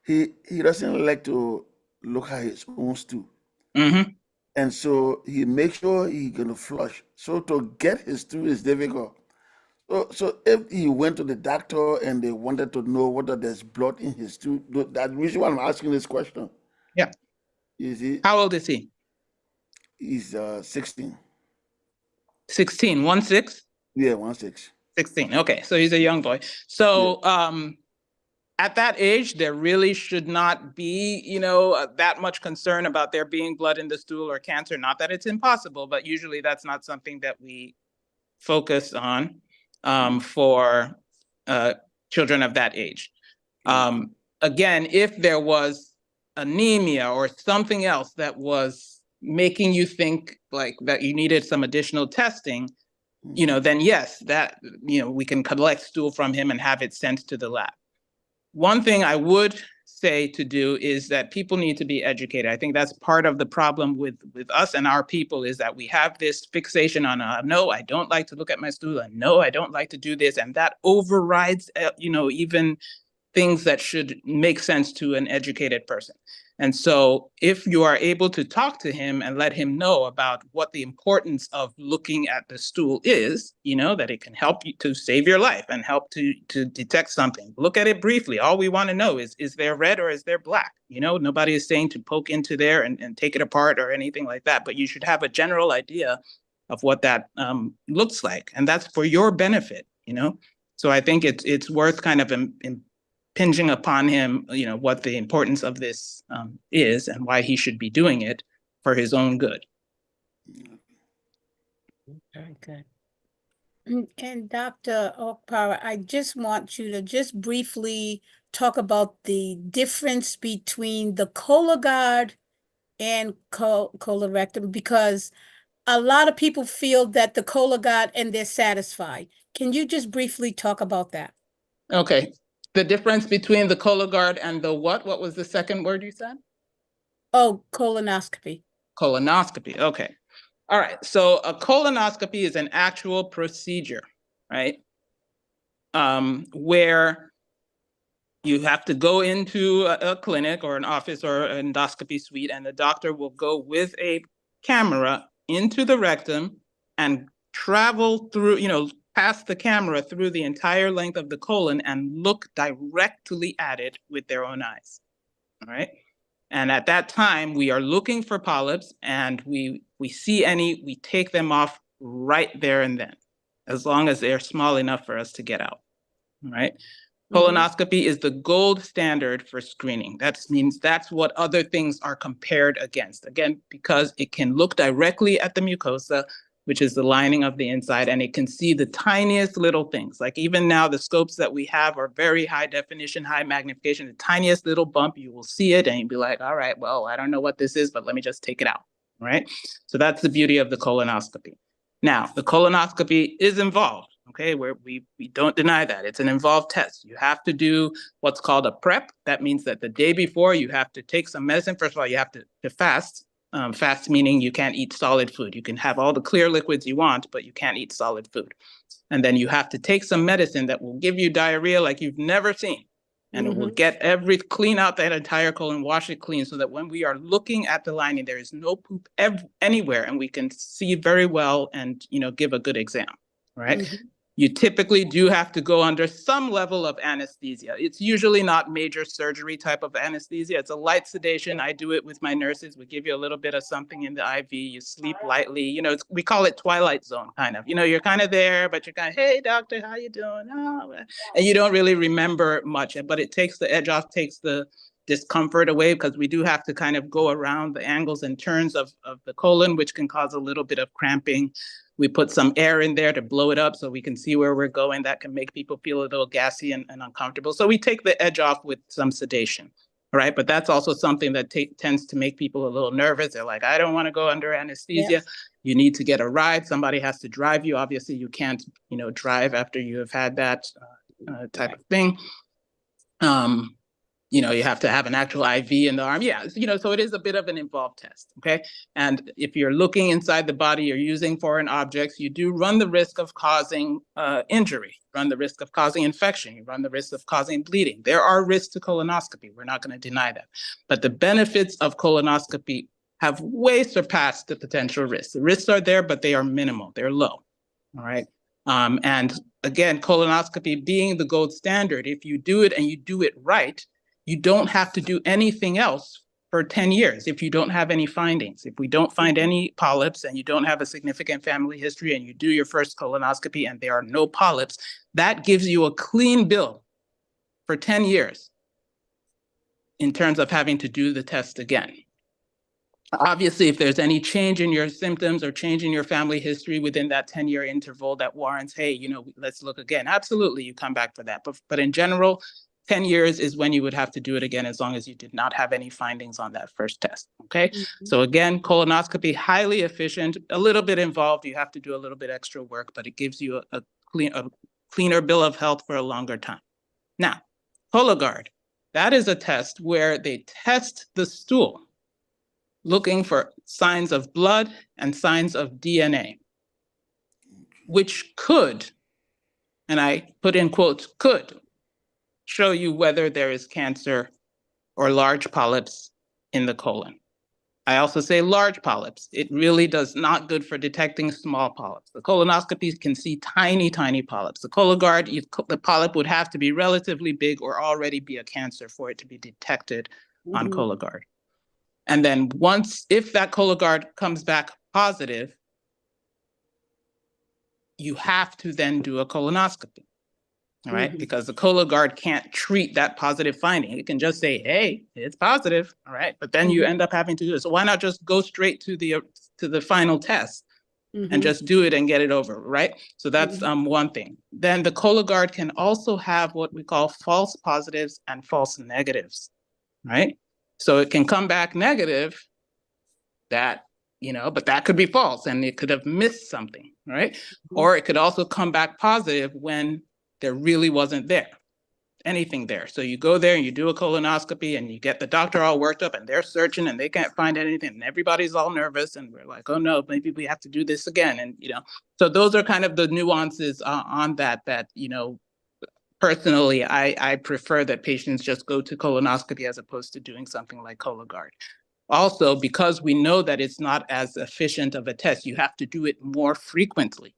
he doesn't like to look at his own stool. Mm-hmm. And so he makes sure he's gonna flush. So to get his stool is difficult. So if he went to the doctor and they wanted to know whether there's blood in his stool, that's the reason why I'm asking this question. Yeah. You see, How old is he? he's 16. 16, 16? Yeah, 16. 16. Okay, so he's a young boy. So at that age, there really should not be, that much concern about there being blood in the stool or cancer. Not that it's impossible, but usually that's not something that we focus on for children of that age. Again, if there was anemia or something else that was making you think like that you needed some additional testing, then yes, that, we can collect stool from him and have it sent to the lab. One thing I would say to do is that people need to be educated. I think that's part of the problem with us and our people, is that we have this fixation on, no, I don't like to look at my stool, and no, I don't like to do this. And that overrides, even things that should make sense to an educated person. And so if you are able to talk to him and let him know about what the importance of looking at the stool is, that it can help you to save your life and help to detect something. Look at it briefly. All we want to know is there red or is there black? Nobody is saying to poke into there and take it apart or anything like that, but you should have a general idea of what that looks like. And that's for your benefit, So I think it's worth kind of impinging upon him, what the importance of this is and why he should be doing it for his own good. Very good. And Dr. Okpara, I just want you to just briefly talk about the difference between the Cologuard and colorectal, because a lot of people feel that the Cologuard and they're satisfied. Can you just briefly talk about that? Okay. The difference between the Cologuard and the what? What was the second word you said? Oh, colonoscopy. Colonoscopy. Okay. All right. So a colonoscopy is an actual procedure, right? Where you have to go into a clinic or an office or an endoscopy suite, and the doctor will go with a camera into the rectum and travel through, pass the camera through the entire length of the colon and look directly at it with their own eyes. All right. And at that time, we are looking for polyps, and we see any, we take them off right there and then, as long as they're small enough for us to get out. All right. Colonoscopy is the gold standard for screening. That means that's what other things are compared against. Again, because it can look directly at the mucosa, which is the lining of the inside, and it can see the tiniest little things. Like even now, the scopes that we have are very high definition, high magnification. The tiniest little bump, you will see it and you'll be like, all right, well, I don't know what this is, but let me just take it out, right? So that's the beauty of the colonoscopy. Now, the colonoscopy is involved. Okay, where we don't deny that. It's an involved test. You have to do what's called a prep. That means that the day before, you have to take some medicine. First of all, you have to fast. Fast meaning you can't eat solid food. You can have all the clear liquids you want, but you can't eat solid food. And then you have to take some medicine that will give you diarrhea like you've never seen. And it will clean out that entire colon, wash it clean, so that when we are looking at the lining, there is no poop anywhere, and we can see very well and, give a good exam, right? You typically do have to go under some level of anesthesia. It's usually not major surgery type of anesthesia. It's a light sedation. I do it with my nurses. We give you a little bit of something in the IV. You sleep lightly. We call it twilight zone, kind of. You're kind of there, but you're kind of, hey, doctor, how you doing? Oh. And you don't really remember much, but it takes the edge off, takes the discomfort away, because we do have to kind of go around the angles and turns of the colon, which can cause a little bit of cramping. We put some air in there to blow it up so we can see where we're going. That can make people feel a little gassy and uncomfortable. So we take the edge off with some sedation, right? But that's also something that tends to make people a little nervous. They're like, I don't want to go under anesthesia. Yes. You need to get a ride. Somebody has to drive you. Obviously, you can't, drive after you have had that type of thing. You have to have an actual IV in the arm. Yeah, so it is a bit of an involved test, okay? And if you're looking inside the body, you're using foreign objects, you do run the risk of causing injury, run the risk of causing infection, you run the risk of causing bleeding. There are risks to colonoscopy. We're not going to deny that. But the benefits of colonoscopy have way surpassed the potential risks. The risks are there, but they are minimal. They're low, all right? And again, colonoscopy being the gold standard, if you do it and you do it right, you don't have to do anything else for 10 years if you don't have any findings. If we don't find any polyps and you don't have a significant family history and you do your first colonoscopy and there are no polyps, that gives you a clean bill for 10 years in terms of having to do the test again. Obviously, if there's any change in your symptoms or change in your family history within that 10-year interval that warrants, hey, let's look again. Absolutely, you come back for that. But in general, 10 years is when you would have to do it again, as long as you did not have any findings on that first test, okay? So again, colonoscopy, highly efficient, a little bit involved. You have to do a little bit extra work, but it gives you a cleaner bill of health for a longer time. Now, Cologuard, that is a test where they test the stool, looking for signs of blood and signs of DNA, which could, and I put in quotes, could show you whether there is cancer or large polyps in the colon. I also say large polyps. It really does not good for detecting small polyps. The colonoscopies can see tiny, tiny polyps. The Cologuard, the polyp would have to be relatively big or already be a cancer for it to be detected on Cologuard. And then if that Cologuard comes back positive, you have to then do a colonoscopy. All right, because the Cologuard can't treat that positive finding. It can just say, hey, it's positive, all right, but then you end up having to do it. So why not just go straight to the final test and just do it and get it over, right? So that's one thing. Then the Cologuard can also have what we call false positives and false negatives, right? So it can come back negative, that, but that could be false and it could have missed something, right? Or it could also come back positive when there really wasn't anything there. So you go there and you do a colonoscopy and you get the doctor all worked up and they're searching and they can't find anything and everybody's all nervous and we're like, oh no, maybe we have to do this again. And, so those are kind of the nuances on that, personally, I prefer that patients just go to colonoscopy as opposed to doing something like Cologuard. Also, because we know that it's not as efficient of a test, you have to do it more frequently.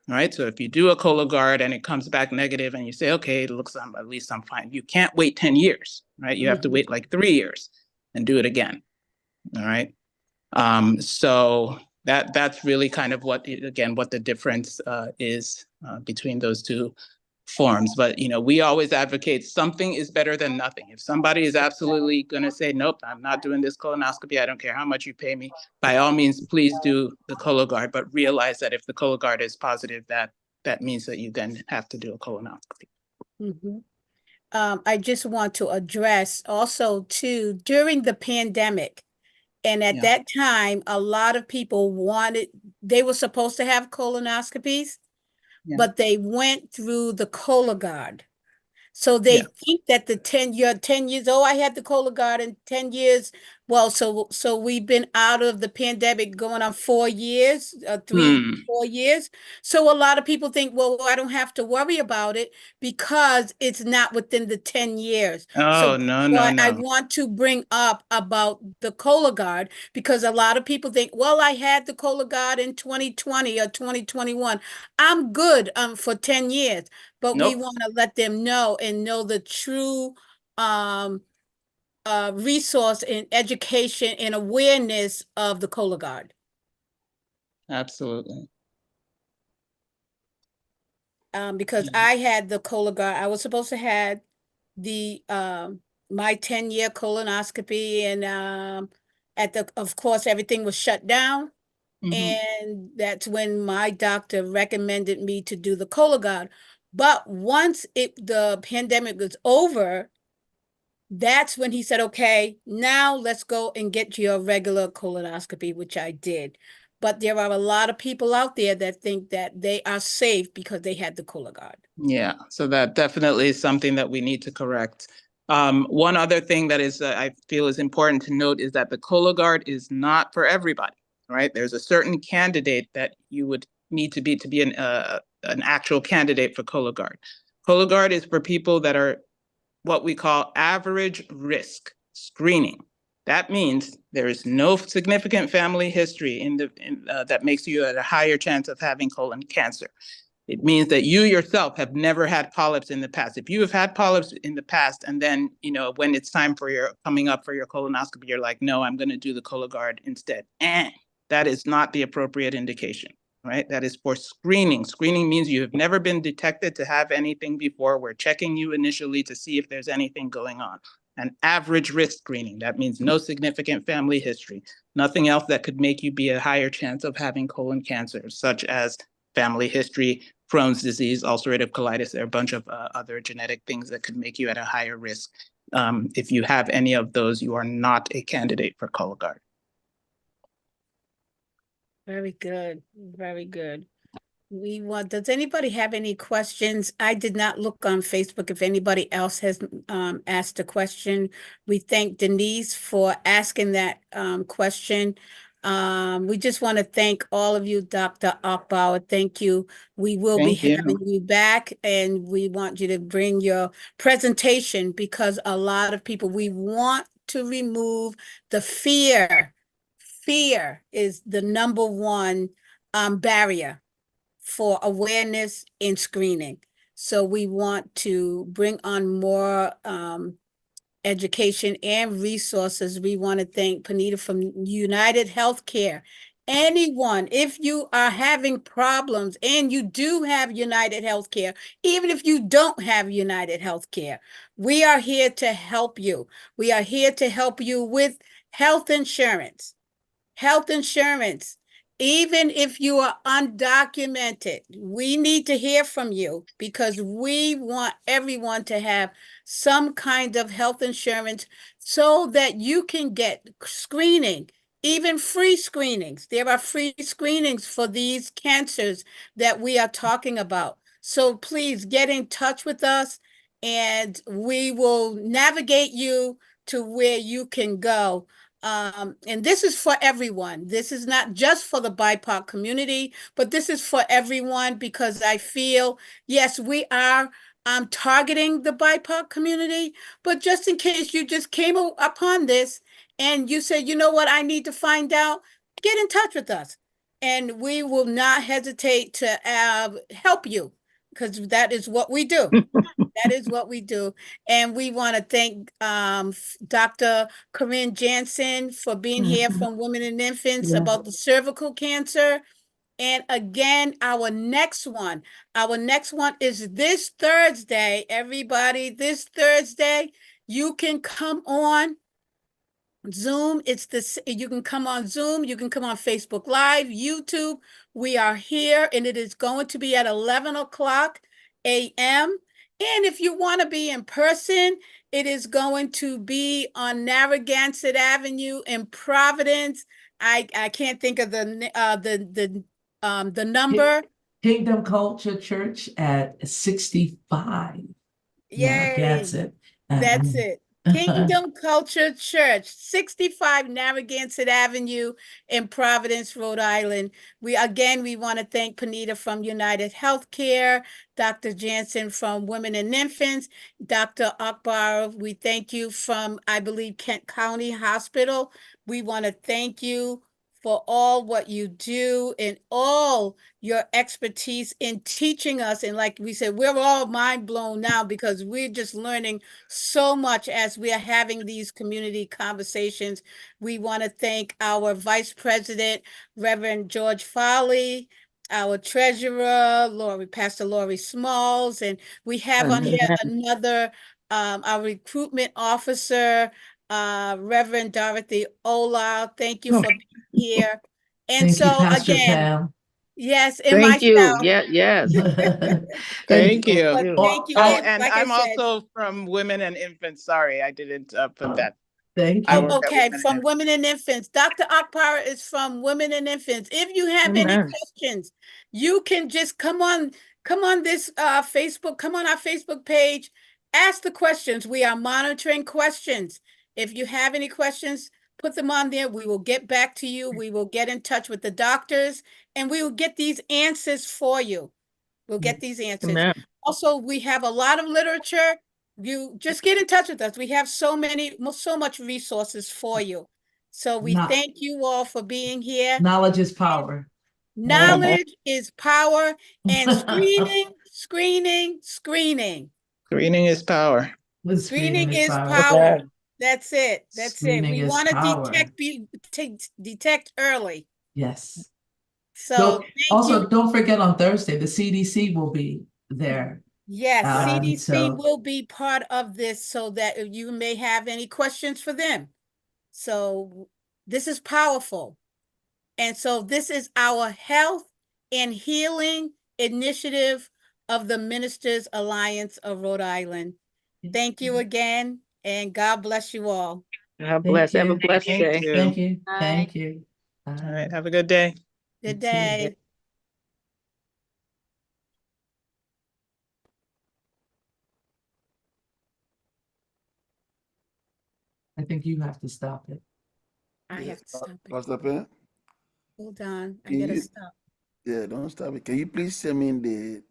All right. So if you do a Cologuard and it comes back negative and you say, okay, it looks at least I'm fine. You can't wait 10 years, right? You have to wait like 3 years and do it again. All right. So that's really kind of what the difference is between those two forms. But, we always advocate something is better than nothing. If somebody is absolutely going to say, nope, I'm not doing this colonoscopy, I don't care how much you pay me, by all means, please do the Cologuard, but realize that if the Cologuard is positive, that means that you then have to do a colonoscopy. I just want to address also too, during the pandemic, and at that time, a lot of people they were supposed to have colonoscopies, but they went through the Cologuard. So they think that the 10 years, oh, I had the Cologuard in 10 years. Well, so we've been out of the pandemic going on 4 years, 4 years. So a lot of people think, well, I don't have to worry about it because it's not within the 10 years. Oh, no. I want to bring up about the Cologuard because a lot of people think, well, I had the Cologuard in 2020 or 2021. I'm good for 10 years. But we want to let them know and know the true resource in education and awareness of the Cologuard. Absolutely. Because I had the Cologuard. I was supposed to have the my 10-year colonoscopy, and of course everything was shut down. And that's when my doctor recommended me to do the Cologuard. But once the pandemic was over, that's when he said, okay, now let's go and get your regular colonoscopy, which I did. But there are a lot of people out there that think that they are safe because they had the Cologuard. Yeah, so that definitely is something that we need to correct. One other thing that is I feel is important to note is that the Cologuard is not for everybody, right? There's a certain candidate that you would need to be an actual candidate for Cologuard. Cologuard is for people that are what we call average risk screening. That means there is no significant family history that makes you at a higher chance of having colon cancer. It means that you yourself have never had polyps in the past. If you have had polyps in the past and then, when it's time for coming up for your colonoscopy, you're like, no, I'm going to do the Cologuard instead. And that is not the appropriate indication, right? That is for screening. Screening means you have never been detected to have anything before. We're checking you initially to see if there's anything going on. An average risk screening, that means no significant family history, nothing else that could make you be a higher chance of having colon cancer, such as family history Crohn's disease, ulcerative colitis. There are a bunch of other genetic things that could make you at a higher risk. If you have any of those, you are not a candidate for Cologuard. Very good. Very good. Does anybody have any questions? I did not look on Facebook if anybody else has asked a question. We thank Denise for asking that question. We just want to thank all of you, Dr. Akbauer. Thank you. We will be Thank you. having you back, and we want you to bring your presentation because a lot of people, we want to remove the fear. Fear is the number one barrier for awareness in screening. So we want to bring on more education and resources. We want to thank Panita from United Healthcare. Anyone, if you are having problems and you do have United Healthcare, even if you don't have United Healthcare, we are here to help you. We are here to help you with health insurance. Health insurance. Even if you are undocumented, we need to hear from you because we want everyone to have some kind of health insurance so that you can get screening, even free screenings. There are free screenings for these cancers that we are talking about. So please get in touch with us and we will navigate you to where you can go. And this is for everyone. This is not just for the BIPOC community, but this is for everyone because I feel, yes, we are targeting the BIPOC community, but just in case you just came upon this and you said, you know what, I need to find out, get in touch with us. And we will not hesitate to help you because that is what we do. That is what we do. And we want to thank Dr. Corinne Jansen for being here from Women and Infants about the cervical cancer. And again, our next one is this Thursday. Everybody, this Thursday, you can come on Zoom. You can come on Zoom, you can come on Facebook Live, YouTube. We are here and it is going to be at 11 o'clock a.m. And if you want to be in person, it is going to be on Narragansett Avenue in Providence. I can't think of the number. Kingdom Culture Church at 65 Narragansett. That's it. Kingdom Culture Church, 65 Narragansett Avenue in Providence, Rhode Island. We want to thank Panita from United Healthcare, Dr. Jansen from Women and Infants, Dr. Akbar, we thank you from, I believe, Kent County Hospital. We want to thank you for all what you do and all your expertise in teaching us. And like we said, we're all mind blown now because we're just learning so much as we are having these community conversations. We want to thank our Vice President, Reverend George Foley, our treasurer, Pastor Lori Smalls, and we have on here another, our recruitment officer, Reverend Dorothy Ola. Thank you for being here. And Thank so you, Pastor again, Pam. yes, and Thank you. myself. Yes. Thank you. Thank you. Oh, And and like I'm I said, also from Women and Infants. Sorry, I didn't put that. Thank I you. work at okay, Women from and Women and Infants. Dr. Akbar is from Women and Infants. If you have any Amen. questions, you can just come on this Facebook, come on our Facebook page, ask the questions. We are monitoring questions. If you have any questions, put them on there. We will get back to you. We will get in touch with the doctors and we will get these answers for you. We'll get these answers. Amen. Also, we have a lot of literature. You just get in touch with us. We have so much resources for you. So we thank you all for being here. Knowledge is power. Knowledge is power, and screening. Screening is power. Screening is power. That's it. Screening We is want to power. detect early. Yes. So don't forget on Thursday, the CDC will be there. Yes, CDC will be part of this so that you may have any questions for them. So this is powerful. And so this is our health and healing initiative of the Ministers Alliance of Rhode Island. Thank you again, and God bless you all. God bless. Have a you. blessed day. Thank you. Bye. Thank you. All right, have a good day. Good You too. day. I think you have to stop it. I Yeah, have to stop it. Pastor Pen, Hold on. I can gotta you- stop. yeah, don't stop it. Can you please send me the name